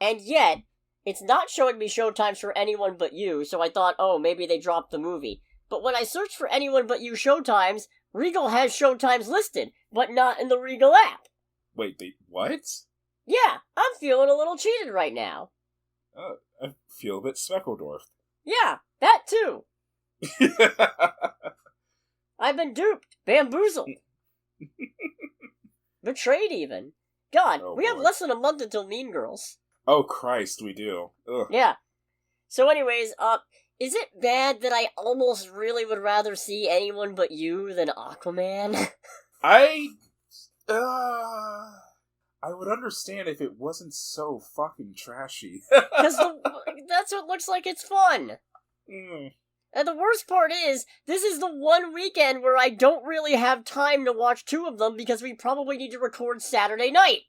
And yet, it's not showing me showtimes for Anyone But You, so I thought, oh, maybe they dropped the movie. But when I searched for Anyone But You showtimes, Regal has showtimes listed, but not in the Regal app. Wait, what? Yeah, I'm feeling a little cheated right now. I feel a bit Speckledorf. Yeah, that too. I've been duped, bamboozled, betrayed even. God, we have less than a month until Mean Girls. Oh Christ, we do. Ugh. Yeah. So anyways, is it bad that I almost really would rather see Anyone But You than Aquaman? I would understand if it wasn't so fucking trashy. Because that's what looks like it's fun. And the worst part is, this is the one weekend where I don't really have time to watch two of them because we probably need to record Saturday night.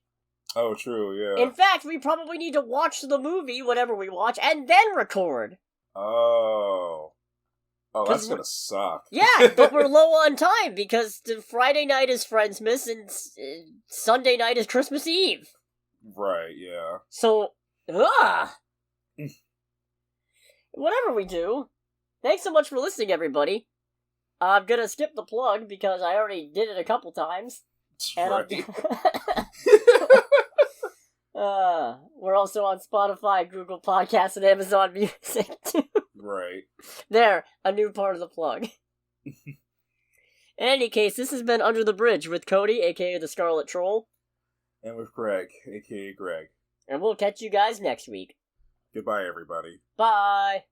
Oh, true, yeah. In fact, we probably need to watch the movie, whatever we watch, and then record. Oh, that's gonna suck. Yeah, but we're low on time because the Friday night is Friendsmas and Sunday night is Christmas Eve. Right, yeah. So, whatever we do, thanks so much for listening, everybody. I'm gonna skip the plug because I already did it a couple times. And right. We're also on Spotify, Google Podcasts, and Amazon Music, too. Right. There, a new part of the plug. In any case, this has been Under the Bridge with Cody, aka the Scarlet Troll. And with Greg, aka Greg. And we'll catch you guys next week. Goodbye, everybody. Bye!